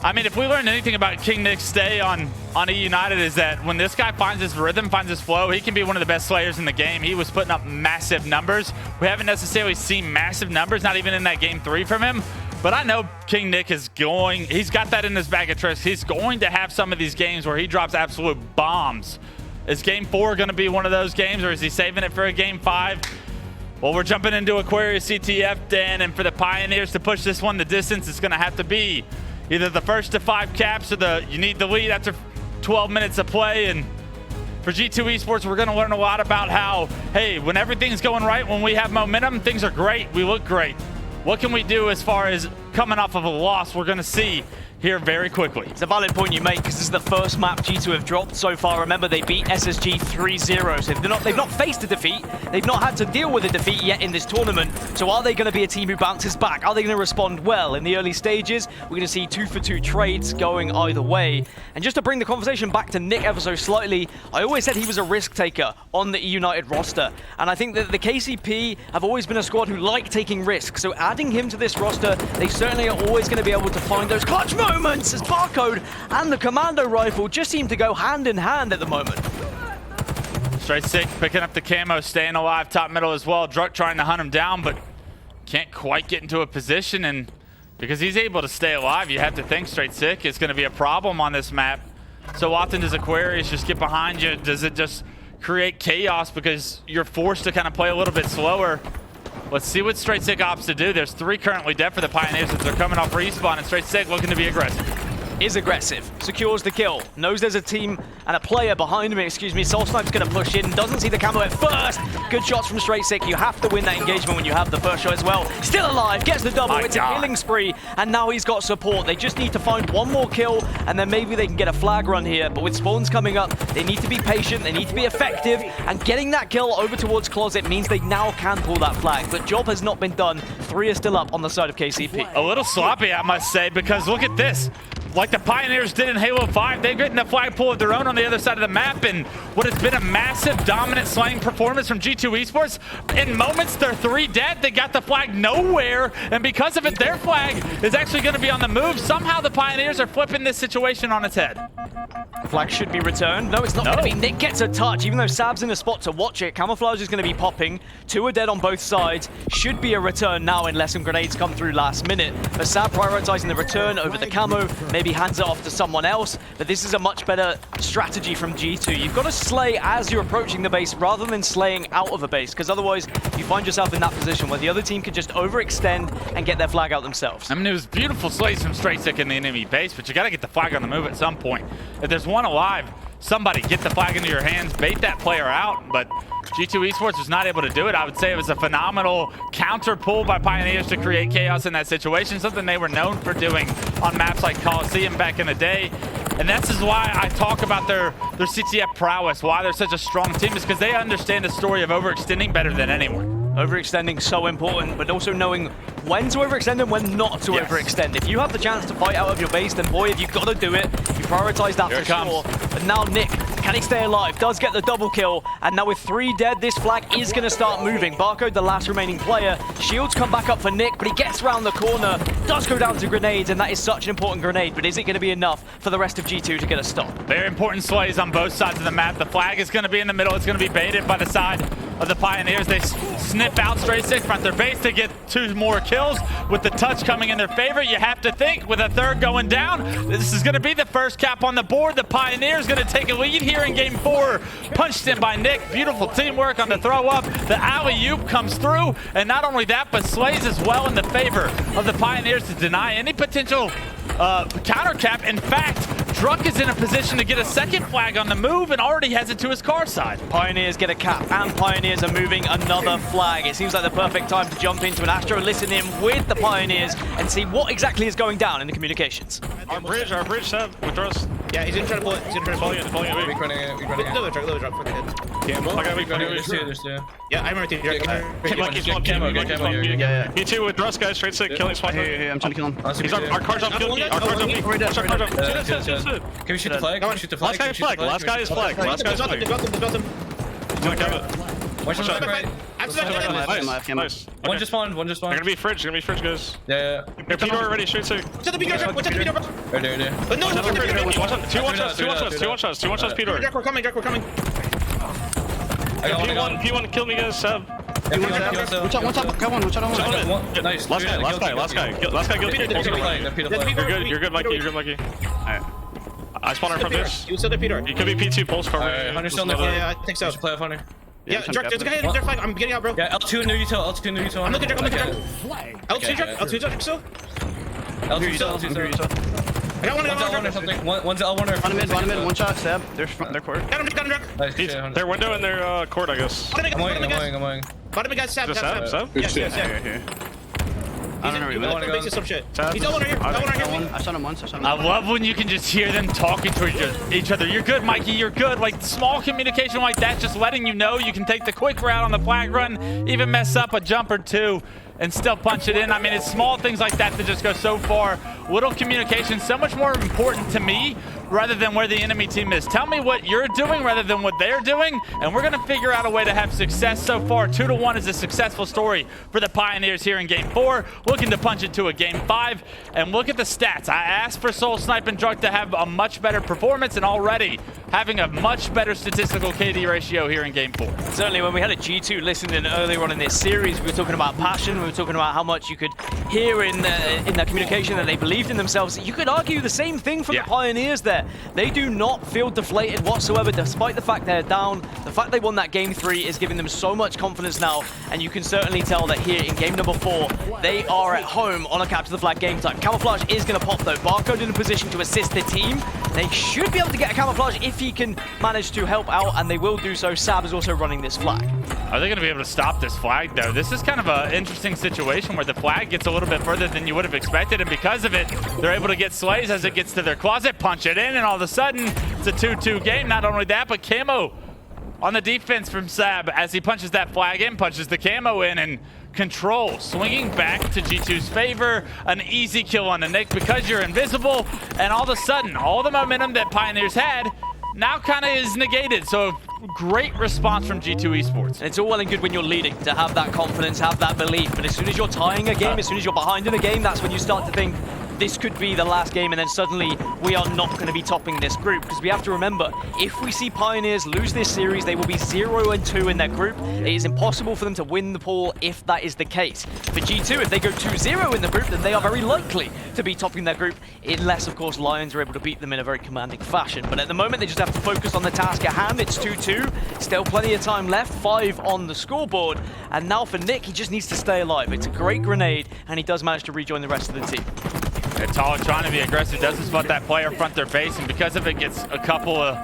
I mean, if we learned anything about KingNick's stay on E United, is that when this guy finds his rhythm, finds his flow, he can be one of the best slayers in the game. He was putting up massive numbers. We haven't necessarily seen massive numbers, not even in that Game 3 from him. But I know KingNick is he's got that in his bag of tricks. He's going to have some of these games where he drops absolute bombs. Is Game 4 going to be one of those games, or is he saving it for a Game 5? Well, we're jumping into Aquarius CTF, Dan, and for the Pioneers to push this one the distance, it's going to have to be either the first to 5 caps or you need the lead after 12 minutes of play. And for G2 Esports, we're going to learn a lot about how, hey, when everything's going right, when we have momentum, things are great, we look great. What can we do as far as coming off of a loss? We're going to see here very quickly. It's a valid point you make, because this is the first map G2 have dropped so far. Remember, they beat SSG 3-0, so they've not faced a defeat. They've not had to deal with a defeat yet in this tournament. So are they going to be a team who bounces back? Are they going to respond well? In the early stages, we're going to see 2-for-2 trades going either way. And just to bring the conversation back to Nick ever so slightly, I always said he was a risk taker on the E United roster. And I think that the KCP have always been a squad who like taking risks. So adding him to this roster, they certainly are always going to be able to find those clutch moments, as Barcode and the commando rifle just seem to go hand in hand at the moment. Straight Sick picking up the camo, staying alive, top middle as well. Druk trying to hunt him down, but can't quite get into a position, and because he's able to stay alive, you have to think Straight Sick is going to be a problem on this map. So often does Aquarius just get behind you? Does it just create chaos because you're forced to kind of play a little bit slower? Let's see what Straight Sick opts to do. There's 3 currently dead for the Pioneers as they're coming off respawn, and Straight Sick looking to be aggressive. Is aggressive, secures the kill, knows there's a team and a player behind him, SoulSnipe's gonna push in, doesn't see the camo at first. Good shots from Straight Sick. You have to win that engagement when you have the first shot as well. Still alive, gets the double, it's a killing spree, and now he's got support. They just need to find one more kill, and then maybe they can get a flag run here. But with spawns coming up, they need to be patient, they need to be effective, and getting that kill over towards Closet means they now can pull that flag. But job has not been done. 3 are still up on the side of KCP. A little sloppy, I must say, because look at this. Like the Pioneers did in Halo 5, they're getting a flagpole of their own on the other side of the map, and what has been a massive dominant slaying performance from G2 Esports. In moments, they're 3 dead, they got the flag nowhere, and because of it, their flag is actually going to be on the move. Somehow the Pioneers are flipping this situation on its head. Flag should be returned. No, it's not going to be. Nick gets a touch, even though Sab's in a spot to watch it. Camouflage is going to be popping. 2 are dead on both sides. Should be a return now unless some grenades come through last minute. But Sab prioritizing the return over the camo. Maybe hands it off to someone else. But this is a much better strategy from G2. You've got to slay as you're approaching the base rather than slaying out of a base, because otherwise you find yourself in that position where the other team can just overextend and get their flag out themselves. I mean, it was beautiful slays from Straight Sick in the enemy base, but you got to get the flag on the move at some point. If there's one alive, somebody get the flag into your hands, bait that player out, but G2 Esports was not able to do it. I would say it was a phenomenal counter pull by Pioneers to create chaos in that situation, something they were known for doing on maps like Coliseum back in the day. And this is why I talk about their CTF prowess, why they're such a strong team, is because they understand the story of overextending better than anyone. Overextending so important, but also knowing when to overextend and when not to overextend. If you have the chance to fight out of your base, then boy, if you've got to do it, you prioritize that for sure. But now Nick, can he stay alive? Does get the double kill, and now with 3 dead, this flag is going to start moving. Barcode, the last remaining player. Shields come back up for Nick, but he gets around the corner, does go down to grenades, and that is such an important grenade, but is it going to be enough for the rest of G2 to get a stop? Very important slays on both sides of the map. The flag is going to be in the middle. It's going to be baited by the side of the Pioneers. They snip out straight six front their base to get 2 more kills. With the touch coming in their favor, you have to think with a third going down, this is going to be the first cap on the board. The Pioneers going to take a lead here in game 4. Punched in by Nick. Beautiful teamwork on the throw up. The alley-oop comes through, and not only that, but slays as well in the favor of the Pioneers to deny any potential counter cap. In fact, Druk is in a position to get a second flag on the move and already has it to his car side. Pioneers get a cap, and Pioneers are moving another flag. It seems like the perfect time to jump into an Astro, listen in with the Pioneers, and see what exactly is going down in the communications. Our bridge, Seb, with us. Yeah, he's gonna try to pull it. He's gonna try to pull it. Pulling it. Weak running it. Weak running it. Little drop, fucking hit. Campbell. I got weak running There's two. There's two. Yeah, I remember Camo, yeah. Me too with Rust, guys. Straight sick, killing spot. Hey, I'm trying to kill him. He's our car's up, kill me. Our car's up, watch our car's up. Can we shoot the flag? Can we shoot the flag? Last guy is flag. Last guy is flag. Last guy is flag. Watch the flag right. Nice. One just spawned. They're gonna be fridge, guys. Yeah. Here, Peter already, straight sick. What's at the beat, bro? What's at the beat, bro? Right there. No, what's at the beat? Two one shots, Peter. Druk, we're coming. P1, kill me, guys, Seb. Watch out, come on, watch out. Nice. Last guy, kill Peter. You're good, Mikey. Alright. I spawn her from this. You still the Peter. You could be P2 pulse cover. Hunter's still in the Yeah, I think so. Play off Hunter. Yeah, Druk, there's a guy in their flag. I'm getting out, bro. Yeah, L2 new util. I'm looking, Druk. L2 Druk, still. L2 util. I got one. L1 or something. One's L1 or One mid, one shot, stab. They're court. Got him, Druk. Nice. Their window and their court, I guess. I'm waiting. Bottom guys, stab. Just Seb? Yes. I don't know where he went. Some shit. He's all right here. I shot him once. I love when you can just hear them talking to each other. You're good, Mikey. You're good. Like small communication like that, just letting you know you can take the quick route on the flag run, even mess up a jump or two, and still punch it in. I mean, it's small things like that that just go so far. Little communication, so much more important to me rather than where the enemy team is. Tell me what you're doing rather than what they're doing, and we're going to figure out a way to have success. So far, 2-1 is a successful story for the Pioneers here in Game 4, looking to punch it to a Game 5. And look at the stats. I asked for SoulSnipe and Druk to have a much better performance, and already having a much better statistical KD ratio here in Game 4. Certainly, when we had a G2 listening earlier on in this series, we were talking about passion, we were talking about how much you could hear in their communication that they believed in themselves. You could argue the same thing from the Pioneers there. They do not feel deflated whatsoever, despite the fact they're down. The fact they won that Game 3 is giving them so much confidence now, and you can certainly tell that here in Game number 4, they are at home on a capture the flag game time. Camouflage is going to pop though. Barcode in a position to assist the team. They should be able to get a camouflage if he can manage to help out, and they will do so. Sab is also running this flag. Are they going to be able to stop this flag, though? This is kind of an interesting situation where the flag gets a little bit further than you would have expected, and because of it, they're able to get slays as it gets to their closet, punch it in, and all of a sudden, it's a 2-2 game. Not only that, but Camo on the defense from Sab as he punches that flag in, punches the Camo in, and control swinging back to G2's favor. An easy kill on the Nick because you're invisible, and all of a sudden, all the momentum that Pioneers had now kind of is negated. So great response from G2 Esports. And it's all well and good when you're leading to have that confidence, have that belief, but as soon as you're tying a game, as soon as you're behind in a game, that's when you start to think this could be the last game, and then suddenly we are not going to be topping this group, because we have to remember, if we see Pioneers lose this series, they will be 0-2 in their group. It is impossible for them to win the pool if that is the case. For G2, if they go 2-0 in the group, then they are very likely to be topping their group, unless, of course, Lions are able to beat them in a very commanding fashion. But at the moment, they just have to focus on the task at hand. It's 2-2, still plenty of time left, 5 on the scoreboard, and now for Nick, he just needs to stay alive. It's a great grenade, and he does manage to rejoin the rest of the team. And Taulek trying to be aggressive, doesn't spot that player front their base, and because of it gets a couple of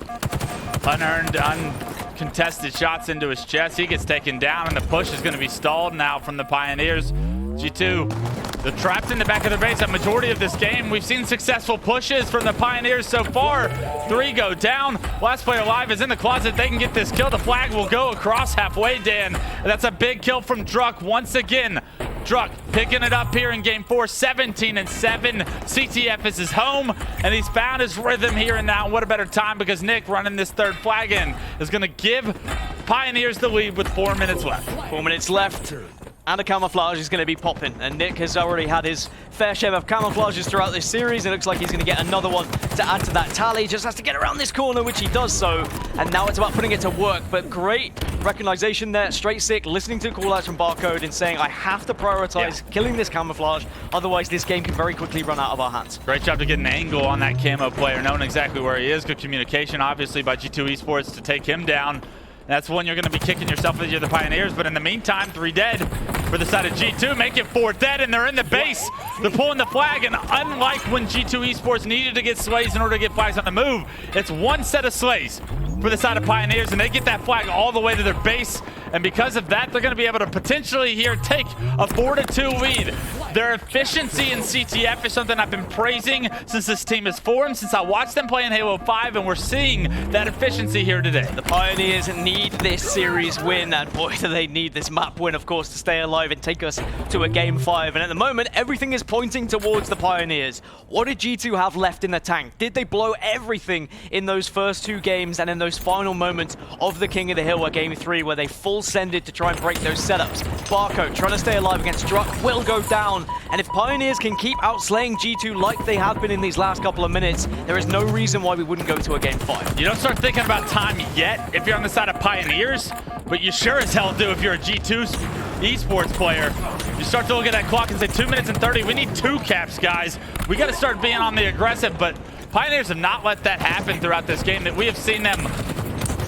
unearned, uncontested shots into his chest. He gets taken down, and the push is going to be stalled now from the Pioneers. G2, they're trapped in the back of their base. A majority of this game, we've seen successful pushes from the Pioneers so far. 3 go down. Last player alive is in the closet. They can get this kill. The flag will go across halfway, Dan. And that's a big kill from Druk once again. Druk picking it up here in Game 4, 17-7. CTF is his home, and he's found his rhythm here and now. What a better time, because Nick running this third flag in is going to give Pioneers the lead with 4 minutes left. 4 minutes left. And a camouflage is going to be popping. And Nick has already had his fair share of camouflages throughout this series. It looks like he's going to get another one to add to that tally. Just has to get around this corner, which he does so. And now it's about putting it to work. But great recognition there. Straight sick, listening to call-outs from Barcode and saying, I have to prioritize killing this camouflage. Otherwise, this game can very quickly run out of our hands. Great job to get an angle on that camo player, knowing exactly where he is. Good communication, obviously, by G2 Esports to take him down. That's when you're going to be kicking yourself if you're the Pioneers. But in the meantime, 3 dead for the side of G2. Make it 4 dead, and they're in the base. They're pulling the flag, and unlike when G2 Esports needed to get slays in order to get flags on the move, it's one set of slays for the side of Pioneers, and they get that flag all the way to their base. And because of that, they're going to be able to potentially here take a 4-2 lead. Their efficiency in CTF is something I've been praising since this team has formed, since I watched them play in Halo 5, and we're seeing that efficiency here today. The Pioneers need this series win, and boy, do they need this map win, of course, to stay alive and take us to a Game 5. And at the moment, everything is pointing towards the Pioneers. What did G2 have left in the tank? Did they blow everything in those first 2 games and in those final moments of the King of the Hill, Game 3, where they full-sended to try and break those setups? Barcode trying to stay alive against Druk will go down. And if Pioneers can keep outslaying G2 like they have been in these last couple of minutes, there is no reason why we wouldn't go to a Game 5. You don't start thinking about time yet if you're on the side of Pioneers, but you sure as hell do if you're a G2 esports player. You start to look at that clock and say 2 minutes and 30. We need 2 caps, guys. We got to start being on the aggressive, but Pioneers have not let that happen throughout this game. That we have seen them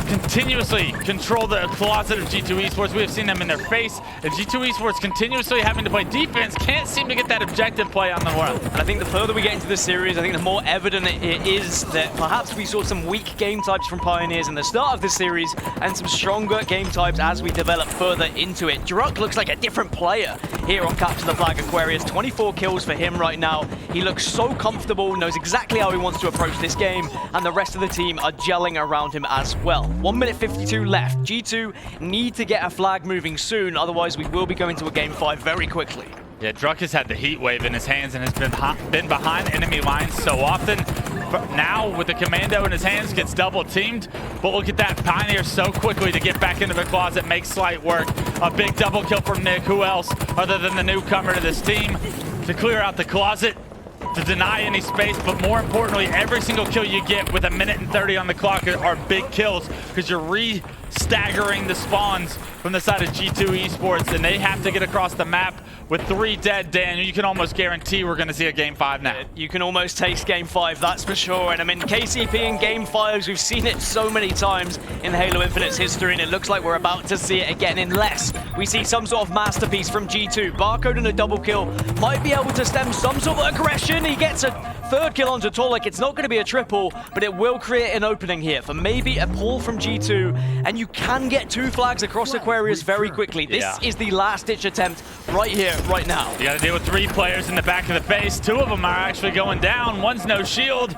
continuously control the closet of G2 Esports. We have seen them in their face, and G2 Esports continuously having to play defense can't seem to get that objective play on the world. And I think the further we get into this series, I think the more evident it is that perhaps we saw some weak game types from Pioneers in the start of this series and some stronger game types as we develop further into it. Druk looks like a different player here on Capture the Flag Aquarius. 24 kills for him right now. He looks so comfortable, knows exactly how he wants to approach this game, and the rest of the team are gelling around him as well. 1 minute 52 left. G2 need to get a flag moving soon, otherwise we will be going to a Game 5 very quickly. Yeah, Druk has had the heat wave in his hands and has been behind enemy lines so often. But now, with the commando in his hands, gets double teamed. But look at that, Pioneer so quickly to get back into the closet, make slight work. A big double kill from Nick. Who else other than the newcomer to this team to clear out the closet, to deny any space, but more importantly, every single kill you get with 1 minute and 30 on the clock are big kills, because you're re-staggering the spawns from the side of G2 Esports, and they have to get across the map. With 3 dead, Dan, you can almost guarantee we're going to see a Game 5 now. You can almost taste Game 5, that's for sure. And I mean, KCP in Game 5s, we've seen it so many times in Halo Infinite's history, and it looks like we're about to see it again, unless we see some sort of masterpiece from G2. Barcode and a double kill might be able to stem some sort of aggression. He gets a 3rd kill onto Taulek. It's not going to be a triple, but it will create an opening here for maybe a pull from G2, and you can get 2 flags across Aquarius very quickly. This is the last-ditch attempt right here, right now. You got to deal with 3 players in the back of the base. 2 of them are actually going down. One's no shield,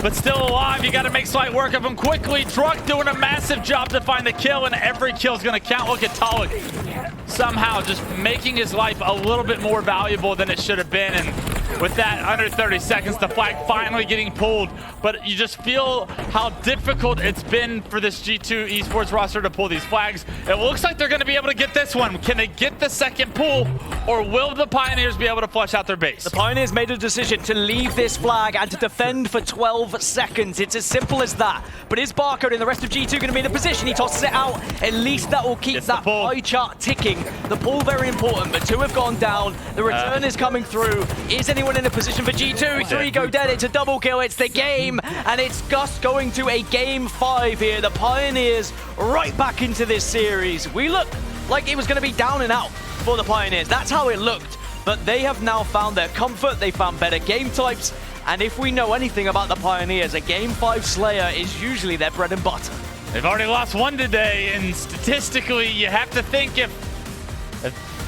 but still alive. You got to make slight work of him quickly. Druk doing a massive job to find the kill, and every kill is going to count. Look at Taulek somehow just making his life a little bit more valuable than it should have been. And with that, under 30 seconds, the flag finally getting pulled. But you just feel how difficult it's been for this G2 Esports roster to pull these flags. It looks like they're going to be able to get this one. Can they get the second pull, or will the Pioneers be able to flush out their base? The Pioneers made a decision to leave this flag and to defend for 12 seconds. It's as simple as that. But is Barcode and the rest of G2 going to be in a position? He tosses it out. At least that will keep that pie chart ticking. The pull very important, but 2 have gone down. The return is coming through. Is anyone in a position for G2? 3 go dead. It's a double kill. It's the game, and it's Gus going to a Game 5 here. The Pioneers right back into this series. We look like it was going to be down and out for the Pioneers. That's how it looked. But they have now found their comfort. They found better game types. And if we know anything about the Pioneers, a Game 5 Slayer is usually their bread and butter. They've already lost 1 today, and statistically, you have to think if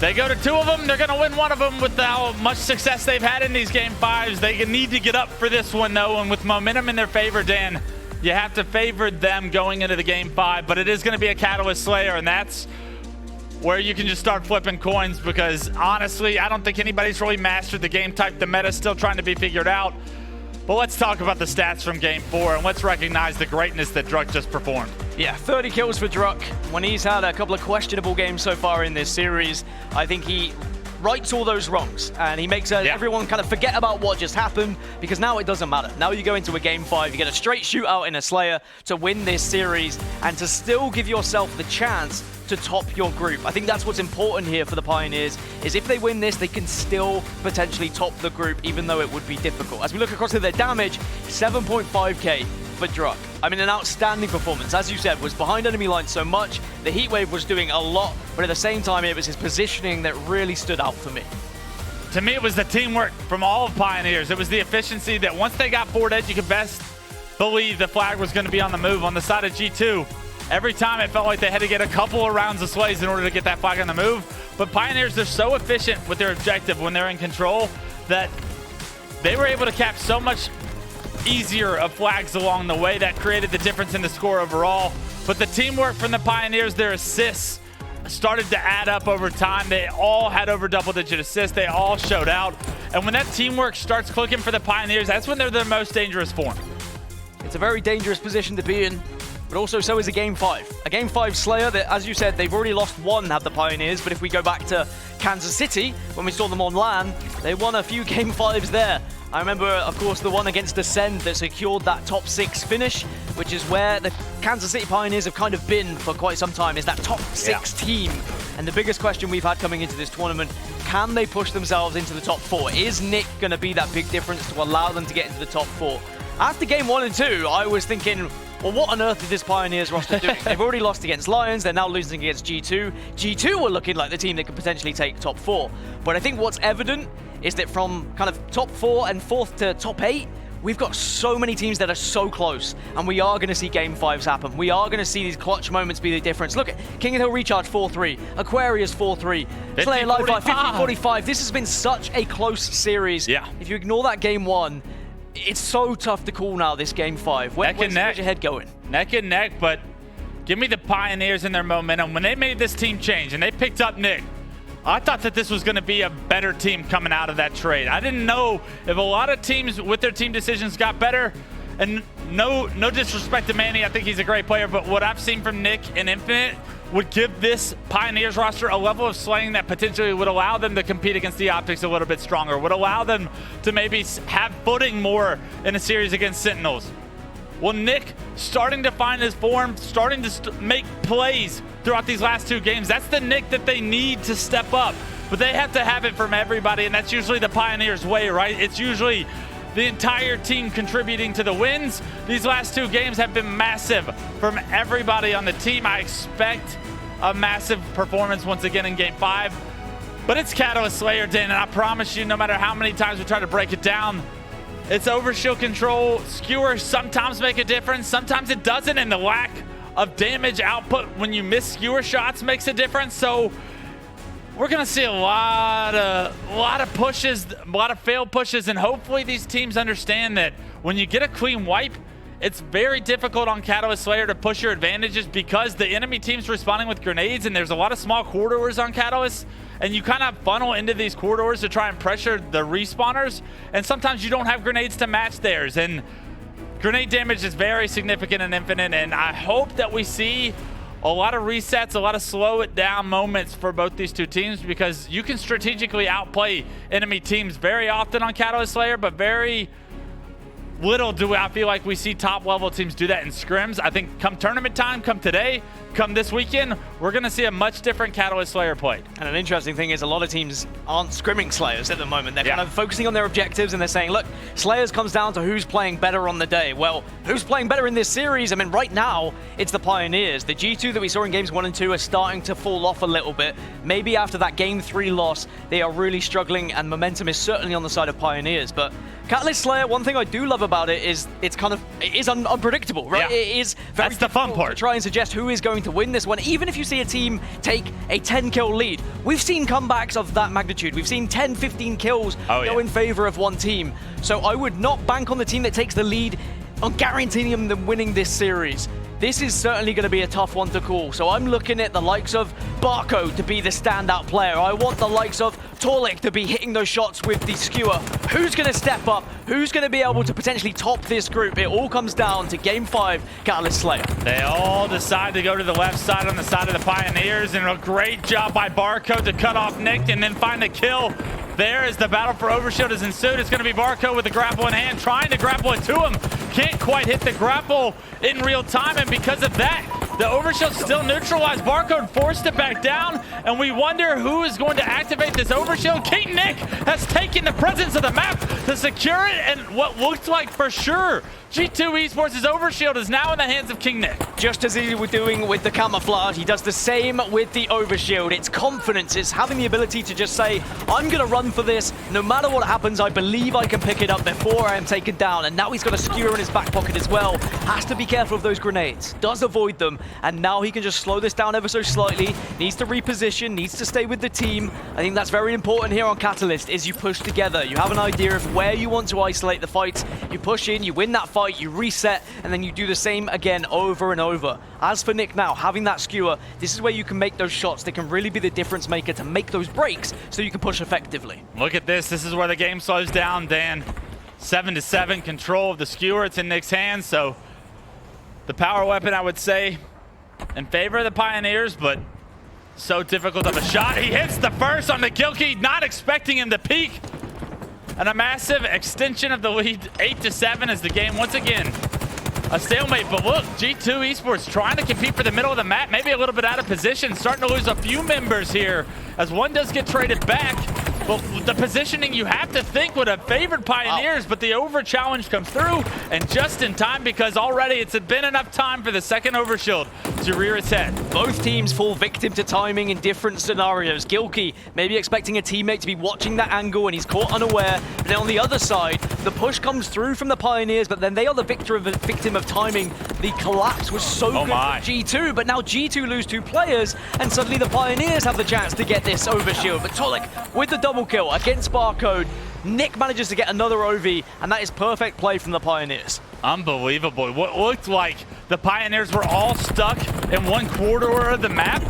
they go to 2 of them, they're going to win 1 of them. With how much success they've had in these Game 5s, they need to get up for this one, though. And with momentum in their favor, Dan, you have to favor them going into the Game 5. But it is going to be a Catalyst Slayer, and that's where you can just start flipping coins, because honestly, I don't think anybody's really mastered the game type. The meta's still trying to be figured out. But let's talk about the stats from Game 4, and let's recognize the greatness that Druk just performed. Yeah, 30 kills for Druk. When he's had a couple of questionable games so far in this series, I think he rights all those wrongs, and he makes everyone kind of forget about what just happened, because now it doesn't matter. Now you go into a game 5, you get a straight shootout in a Slayer to win this series, and to still give yourself the chance to top your group. I think that's what's important here for the Pioneers, is if they win this, they can still potentially top the group, even though it would be difficult. As we look across at their damage, 7.5k for Druk. I mean, an outstanding performance. As you said, was behind enemy lines so much. The Heatwave was doing a lot, but at the same time, it was his positioning that really stood out for me. To me, it was the teamwork from all of Pioneers. It was the efficiency that once they got forward edge, you could best believe the flag was going to be on the move. On the side of G2, every time it felt like they had to get a couple of rounds of sways in order to get that flag on the move. But Pioneers, they're so efficient with their objective when they're in control that they were able to cap so much easier of flags along the way. That created the difference in the score overall. But the teamwork from the Pioneers, their assists started to add up over time. They all had over double-digit assists. They all showed out. And when that teamwork starts clicking for the Pioneers, that's when they're their most dangerous form. It's a very dangerous position to be in, but also so is a Game 5. A Game 5 Slayer that, as you said, they've already lost one, have the Pioneers, but if we go back to Kansas City, when we saw them on LAN, they won a few Game 5s there. I remember, of course, the one against Ascend that secured that top 6 finish, which is where the Kansas City Pioneers have kind of been for quite some time, is that top 6 team. And the biggest question we've had coming into this tournament, can they push themselves into the top 4? Is Nick going to be that big difference to allow them to get into the top 4? After game 1 and 2, I was thinking, well, what on earth is this Pioneers roster doing? They've already lost against Lions, they're now losing against G2. G2 were looking like the team that could potentially take top 4. But I think what's evident is that from kind of top 4 and 4th to top 8, we've got so many teams that are so close, and we are going to see Game 5s happen. We are going to see these clutch moments be the difference. Look at KotH Recharge 4-3, Aquarius 4-3, Slayer Live 50-45. This has been such a close series. Yeah. If you ignore that Game 1, it's so tough to call now, this Game 5. Where's your head going? Neck and neck, but give me the Pioneers and their momentum. When they made this team change and they picked up Nick, I thought that this was going to be a better team coming out of that trade. I didn't know if a lot of teams with their team decisions got better. And no disrespect to Manny, I think he's a great player, but what I've seen from Nick and Infinite would give this Pioneers roster a level of slaying that potentially would allow them to compete against the Optics a little bit stronger, would allow them to maybe have footing more in a series against Sentinels. Well, Nick starting to find his form, starting to make plays throughout these last 2 games. That's the Nick that they need to step up, but they have to have it from everybody, and that's usually the Pioneers' way, right? It's usually the entire team contributing to the wins. These last 2 games have been massive from everybody on the team. I expect a massive performance once again in Game 5, but it's KotH Slayer, Dan, and I promise you, no matter how many times we try to break it down, it's overshield control. Skewers sometimes make a difference, sometimes it doesn't, and the lack of damage output when you miss skewer shots makes a difference. So we're gonna see a lot of pushes, a lot of failed pushes, and hopefully these teams understand that when you get a clean wipe, it's very difficult on KotH Slayer to push your advantages because the enemy team's responding with grenades, and there's a lot of small corridors on KotH, and you kind of funnel into these corridors to try and pressure the respawners, and sometimes you don't have grenades to match theirs, and grenade damage is very significant in Infinite, and I hope that we see a lot of resets, a lot of slow it down moments for both these 2 teams, because you can strategically outplay enemy teams very often on KotH Slayer, but very little do I feel like we see top level teams do that in scrims. I think come tournament time, come today, come this weekend, we're going to see a much different KotH Slayer play. And an interesting thing is a lot of teams aren't scrimming Slayers at the moment. They're kind of focusing on their objectives, and they're saying, look, Slayers comes down to who's playing better on the day. Well, who's playing better in this series? I mean, right now, it's the Pioneers. The G2 that we saw in games 1 and 2 are starting to fall off a little bit. Maybe after that game 3 loss, they are really struggling, and momentum is certainly on the side of Pioneers. But KotH Slayer, one thing I do love about it is it is unpredictable, right? Yeah. It is very That's the fun part. to try and suggest who is going to win this one. Even if you see a team take a 10-kill lead, we've seen comebacks of that magnitude. We've seen 10, 15 kills go in favor of one team. So I would not bank on the team that takes the lead on guaranteeing them winning this series. this is certainly going to be a tough one to call. So I'm looking at the likes of Barcode to be the standout player. I want the likes of Taulek to be hitting those shots with the skewer. Who's going to step up? Who's going to be able to potentially top this group? It all comes down to Game 5, Catalyst Slayer. They all decide to go to the left side on the side of the Pioneers, and a great job by Barcode to cut off Nick and then find a kill. There as the battle for Overshield is ensued. It's going to be Barcode with the grapple in hand, trying to grapple it to him. Can't quite hit the grapple in real time, and because of that, the Overshield still neutralized. Barcode forced it back down, and we wonder who is going to activate this Overshield. KingNick has taken the presence of the map to secure it, and what looked like for sure G2 Esports' Overshield is now in the hands of KingNick. Just as he was doing with the camouflage, he does the same with the Overshield. It's confidence, it's having the ability to just say, I'm going to run for this. No matter what happens, I believe I can pick it up before I am taken down. And now he's got a skewer in his back pocket as well. Has to be careful of those grenades. Does avoid them. And now he can just slow this down ever so slightly. Needs to reposition, needs to stay with the team. I think that's very important here on Catalyst, is you push together. You have an idea of where you want to isolate the fights. You push in, you win that fight, you reset, and then you do the same again over and over. As for Nick now, having that skewer, this is where you can make those shots that can really be the difference maker to make those breaks so you can push effectively. Look at this. This is where the game slows down, Dan. 7-7 control of the skewer. It's in Nick's hands, so the power weapon, I would say, in favor of the Pioneers, but so difficult of a shot. He hits the first on the Gilkey, not expecting him to peak. And a massive extension of the lead, 8-7 as the game once again a stalemate. But look, G2 Esports trying to compete for the middle of the map, maybe a little bit out of position, starting to lose a few members here as one does get traded back. But the positioning you have to think would have favored Pioneers, but the over challenge comes through, and just in time, because already it's been enough time for the second Overshield to rear its head. Both teams fall victim to timing in different scenarios. Gilkey maybe expecting a teammate to be watching that angle and he's caught unaware. But then on the other side, the push comes through from the Pioneers, but then they are the victim of timing. The collapse was so good for G2, but now G2 lose 2 players, and suddenly the Pioneers have the chance to get this Overshield. But Taulek with the double kill against Barcode. Nick manages to get another OV, and that is perfect play from the Pioneers. Unbelievable. What looked like the Pioneers were all stuck in one corridor of the map.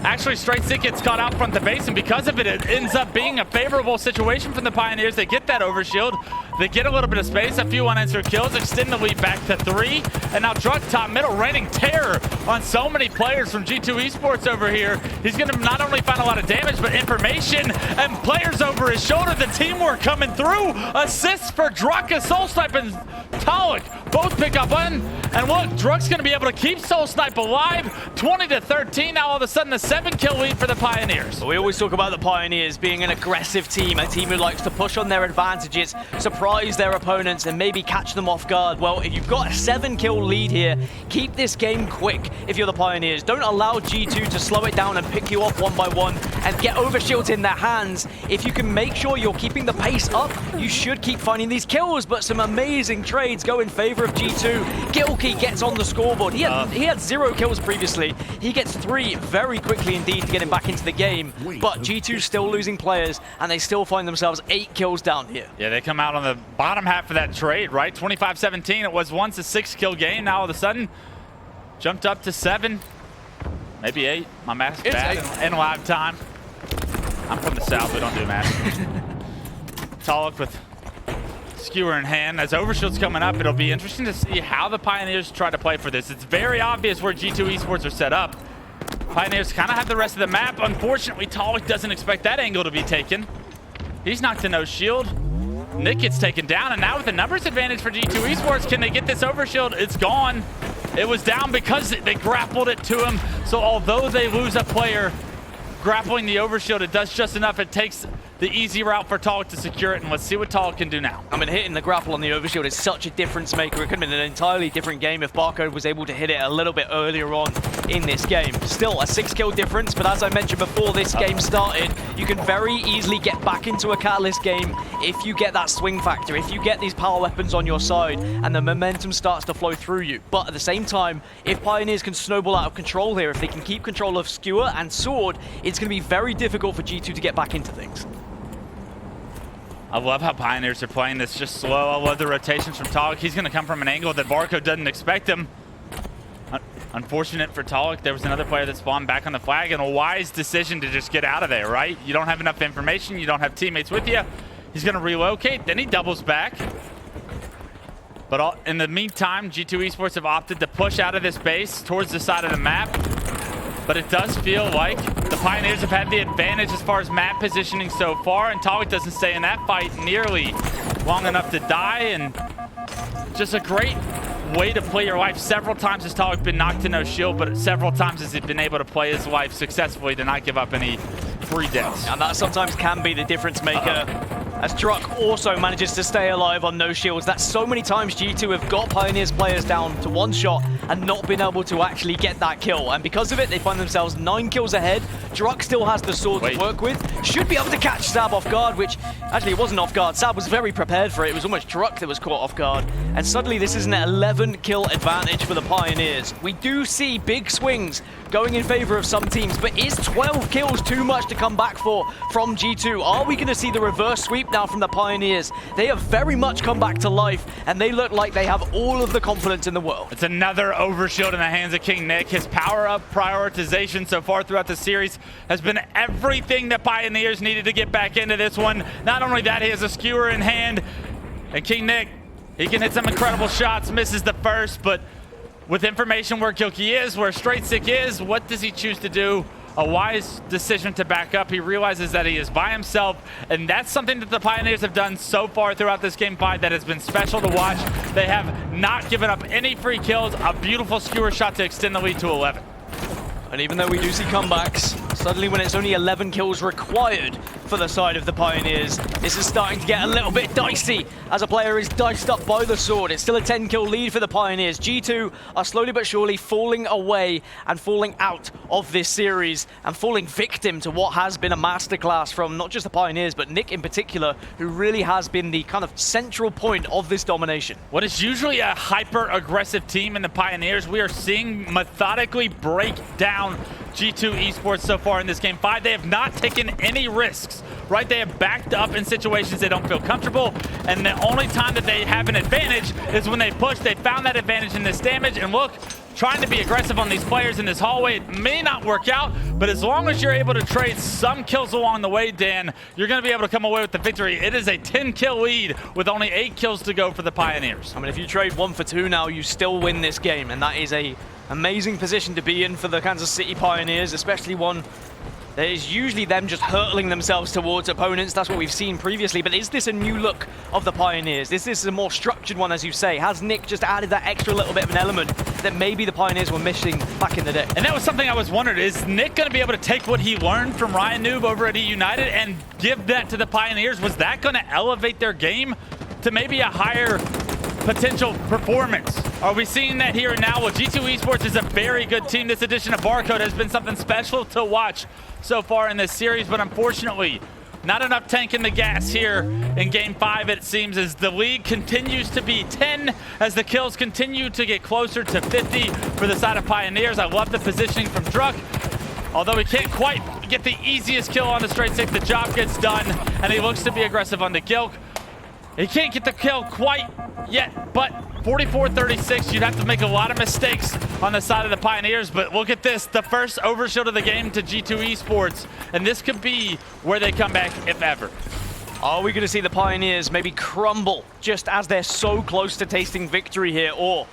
Actually, Straight Stick gets caught out front of the base, and because of it, it ends up being a favorable situation from the Pioneers. They get that Overshield. They get a little bit of space, a few unanswered kills, extend the lead back to 3. And now Druk top middle, raining terror on so many players from G2 Esports over here. He's going to not only find a lot of damage, but information and players over his shoulder. The teamwork coming through. Assists for Druk as SoulSnipe and Taulek both pick up one. And look, Druk's going to be able to keep SoulSnipe alive. 20-13, now all of a sudden a 7-kill lead for the Pioneers. We always talk about the Pioneers being an aggressive team, a team who likes to push on their advantages, surprise their opponents, and maybe catch them off guard. Well, if you've got a 7-kill lead here, keep this game quick if you're the Pioneers. Don't allow G2 to slow it down and pick you off one by one and get Overshields in their hands. If you can make sure you're keeping the pace up, you should keep finding these kills, but some amazing trades go in favor of G2. Gilkey gets on the scoreboard. He had 0 kills previously. He gets 3 very quickly indeed to get him back into the game, but G2 still losing players, and they still find themselves 8 kills down here. Yeah, they come out on the bottom half of that trade, right? 25-17, it was once a 6-kill game. Now all of a sudden, jumped up to 7, maybe 8. My math's bad in live time. I'm from the south, we don't do math. Taulek with skewer in hand. As Overshield's coming up, it'll be interesting to see how the Pioneers try to play for this. It's very obvious where G2 Esports are set up. Pioneers kind of have the rest of the map. Unfortunately, Taulek doesn't expect that angle to be taken. He's knocked to no shield. Nick gets taken down, and now with the numbers advantage for G2 Esports, can they get this Overshield? It's gone. It was down because they grappled it to him. So although they lose a player, grappling the Overshield, it does just enough. It takes the easy route for Taulek to secure it, and let's see what Taulek can do now. I mean, hitting the grapple on the Overshield is such a difference maker. It could have been an entirely different game if Barcode was able to hit it a little bit earlier on in this game. Still a 6-kill difference, but as I mentioned before this game started, you can very easily get back into a Catalyst game if you get that swing factor, if you get these power weapons on your side, and the momentum starts to flow through you. But at the same time, if Pioneers can snowball out of control here, if they can keep control of Skewer and Sword, it's going to be very difficult for G2 to get back into things. I love how Pioneers are playing this just slow. I love the rotations from Taulek. He's going to come from an angle that Barcode doesn't expect him. Unfortunate for Taulek, there was another player that spawned back on the flag, and a wise decision to just get out of there, right? You don't have enough information, you don't have teammates with you. He's gonna relocate, then he doubles back. But in the meantime, G2 Esports have opted to push out of this base towards the side of the map. But it does feel like the Pioneers have had the advantage as far as map positioning so far, and Taulek doesn't stay in that fight nearly long enough to die, and just a great way to play your life. Several times has Taulek been knocked to no shield, but several times has he been able to play his life successfully to not give up any free deaths. And that sometimes can be the difference maker. As Druk also manages to stay alive on no shields. That's so many times G2 have got Pioneers players down to one shot and not been able to actually get that kill. And because of it, they find themselves 9 kills ahead. Druk still has the sword to work with. Should be able to catch Sab off guard, which actually it wasn't off guard. Sab was very prepared for it. It was almost Druk that was caught off guard. And suddenly this is an 11 kill advantage for the Pioneers. We do see big swings going in favor of some teams, but is 12 kills too much to come back for from G2? Are we going to see the reverse sweep now from the Pioneers? They have very much come back to life, and they look like they have all of the confidence in the world. It's another overshield in the hands of KingNick. His power-up prioritization so far throughout the series has been everything the Pioneers needed to get back into this one. Not only that, he has a skewer in hand, and KingNick, he can hit some incredible shots, misses the first, but with information where Gilkey is, where Straight Stick is, what does he choose to do? A wise decision to back up. He realizes that he is by himself, and that's something that the Pioneers have done so far throughout this game 5 that has been special to watch. They have not given up any free kills. A beautiful skewer shot to extend the lead to 11. And even though we do see comebacks, suddenly when it's only 11 kills required for the side of the Pioneers, this is starting to get a little bit dicey as a player is diced up by the sword. It's still a 10-kill lead for the Pioneers. G2 are slowly but surely falling away and falling out of this series and falling victim to what has been a masterclass from not just the Pioneers, but Nick in particular, who really has been the kind of central point of this domination. What is usually a hyper-aggressive team in the Pioneers, we are seeing methodically break down G2 Esports so far in this game 5. They have not taken any risks, right? They have backed up in situations they don't feel comfortable, and the only time that they have an advantage is when they push. They found that advantage in this damage, and look, trying to be aggressive on these players in this hallway, it may not work out, but as long as you're able to trade some kills along the way, Dan, you're going to be able to come away with the victory. It is a 10-kill lead with only 8 kills to go for the Pioneers. I mean, if you trade 1 for 2 now, you still win this game, and that is a amazing position to be in for the Kansas City Pioneers, especially one that is usually them just hurtling themselves towards opponents. That's what we've seen previously, but is this a new look of the Pioneers? Is this a more structured one, as you say? Has Nick just added that extra little bit of an element that maybe the Pioneers were missing back in the day? And that was something I was wondering, is Nick going to be able to take what he learned from Ryan Noob over at E United and give that to the Pioneers? Was that going to elevate their game to maybe a higher potential performance? Are we seeing that here and now? Well, G2 Esports is a very good team. This edition of Barcode has been something special to watch so far in this series, but unfortunately, not enough tank in the gas here in game 5, it seems, as the lead continues to be 10, as the kills continue to get closer to 50 for the side of Pioneers. I love the positioning from Druk. Although he can't quite get the easiest kill on the Straight Stick, the job gets done, and he looks to be aggressive on the Gilk. He can't get the kill quite yet, but 44-36, you'd have to make a lot of mistakes on the side of the Pioneers, but look at this, the first overshield of the game to G2 Esports, and this could be where they come back, if ever. Are we going to see the Pioneers maybe crumble just as they're so close to tasting victory here, or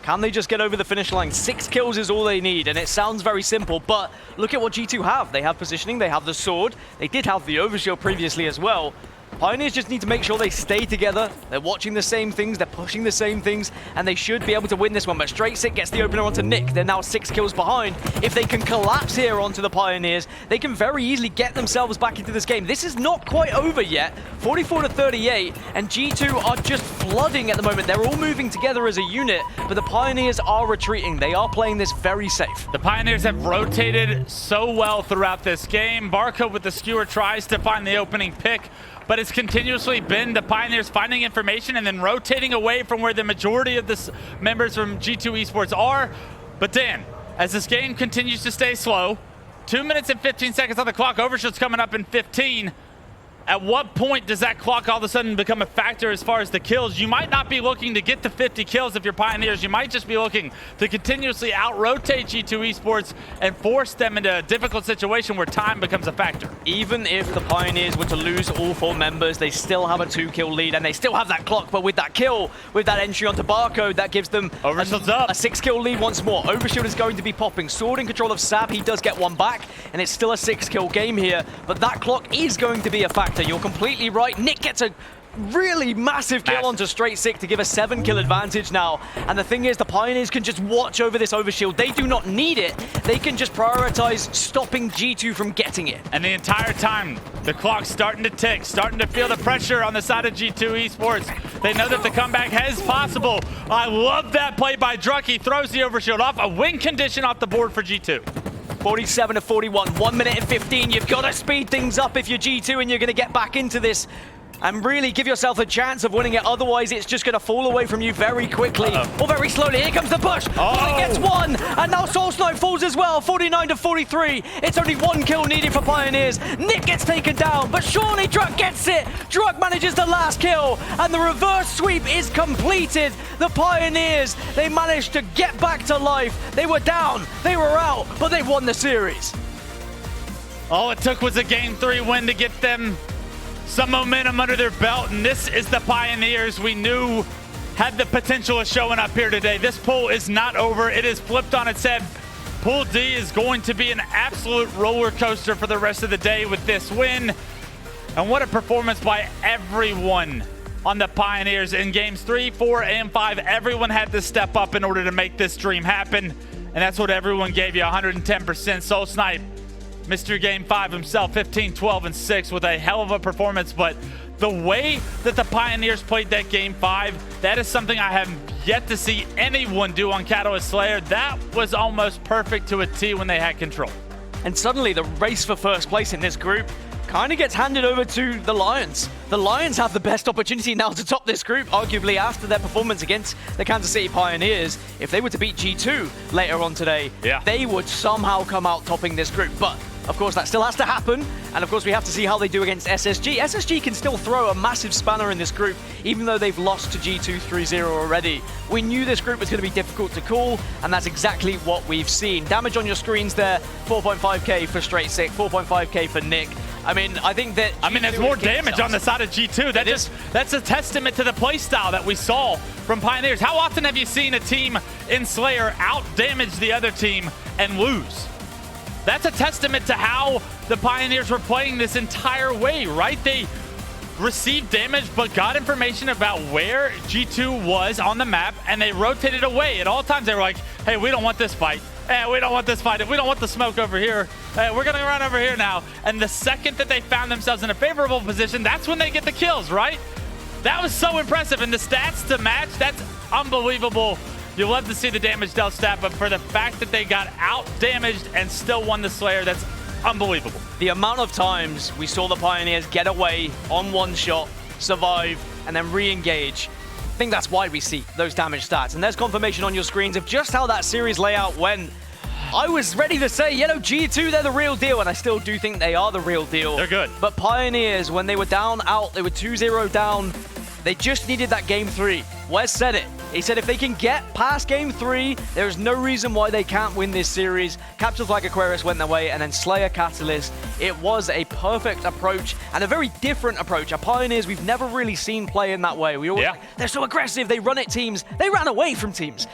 can they just get over the finish line? 6 kills is all they need, and it sounds very simple, but look at what G2 have. They have positioning, they have the sword, they did have the overshield previously as well. Pioneers just need to make sure they stay together. They're watching the same things, they're pushing the same things, and they should be able to win this one. But Straight Stick gets the opener onto Nick. They're now 6 kills behind. If they can collapse here onto the Pioneers, they can very easily get themselves back into this game. This is not quite over yet. 44-38, and G2 are just flooding at the moment. They're all moving together as a unit, but the Pioneers are retreating. They are playing this very safe. The Pioneers have rotated so well throughout this game. Barcode with the skewer tries to find the opening pick, but it's continuously been the Pioneers finding information and then rotating away from where the majority of the members from G2 Esports are. But Dan, as this game continues to stay slow, 2 minutes and 15 seconds on the clock, overshield's coming up in 15. At what point does that clock all of a sudden become a factor as far as the kills? You might not be looking to get to 50 kills if you're Pioneers. You might just be looking to continuously out-rotate G2 Esports and force them into a difficult situation where time becomes a factor. Even if the Pioneers were to lose all 4 members, they still have a 2-kill lead, and they still have that clock, but with that kill, with that entry onto Barcode, that gives them Overshield's up. a 6-kill lead once more. Overshield is going to be popping. Sword in control of Sab, he does get one back, and it's still a 6-kill game here, but that clock is going to be a factor. You're completely right. Nick gets a really massive kill onto Straight Sick to give a 7-kill advantage now. And the thing is, the Pioneers can just watch over this overshield. They do not need it. They can just prioritize stopping G2 from getting it. And the entire time, the clock's starting to tick, starting to feel the pressure on the side of G2 Esports. They know that the comeback is possible. I love that play by Druk. He throws the overshield off. A win condition off the board for G2. 47 to 41, 1 minute and 15. You've got to speed things up if you're G2 and you're going to get back into this and really give yourself a chance of winning it. Otherwise, it's just going to fall away from you very quickly or very slowly. Here comes the push. He gets one, and now SoulSnipe falls as well. 49 to 43. It's only 1 kill needed for Pioneers. Nick gets taken down, but surely Druk gets it. Druk manages the last kill, and the reverse sweep is completed. The Pioneers, they managed to get back to life. They were down, they were out, but they won the series. All it took was a Game 3 win to get them some momentum under their belt, and this is the Pioneers we knew had the potential of showing up here today. This pool is not over. It is flipped on its head. Pool D is going to be an absolute roller coaster for the rest of the day with this win. And what a performance by everyone on the Pioneers in games 3, 4, and 5. Everyone had to step up in order to make this dream happen, and that's what everyone gave you, 110%. SoulSnipe, Mr. Game 5 himself, 15, 12, and 6 with a hell of a performance. But the way that the Pioneers played that Game 5, that is something I have yet to see anyone do on Catalyst Slayer. That was almost perfect to a T when they had control. And suddenly the race for first place in this group kind of gets handed over to the Lions. The Lions have the best opportunity now to top this group, arguably after their performance against the Kansas City Pioneers. If they were to beat G2 later on today, they would somehow come out topping this group. But of course, that still has to happen, and of course we have to see how they do against SSG. SSG can still throw a massive spanner in this group, even though they've lost to G2 3-0 already. We knew this group was going to be difficult to call, and that's exactly what we've seen. Damage on your screens there, 4.5k for Straight Sick, 4.5k for Nick. I mean, I think that... there's more damage on the side of G2. That's a testament to the playstyle that we saw from Pioneers. How often have you seen a team in Slayer out-damage the other team and lose? That's a testament to how the Pioneers were playing this entire way, right? They received damage, but got information about where G2 was on the map, and they rotated away. At all times, they were like, hey, we don't want this fight. Hey, we don't want this fight. We don't want the smoke over here. Hey, we're going to run over here now. And the second that they found themselves in a favorable position, that's when they get the kills, right? That was so impressive. And the stats to match, that's unbelievable. You'll love to see the damage dealt stat, but for the fact that they got out-damaged and still won the Slayer, that's unbelievable. The amount of times we saw the Pioneers get away on one shot, survive, and then re-engage. I think that's why we see those damage stats. And there's confirmation on your screens of just how that series layout went. I was ready to say, you know, G2, they're the real deal, and I still do think they are the real deal. They're good. But Pioneers, when they were down, out, they were 2-0 down, they just needed that Game 3. Wes said it. He said if they can get past Game 3, there's no reason why they can't win this series. Capture Flag Aquarius went their way, and then Slayer Catalyst. It was a perfect approach, and a very different approach. A Pioneers we've never really seen play in that way. We always, they're so aggressive, they run at teams, they ran away from teams.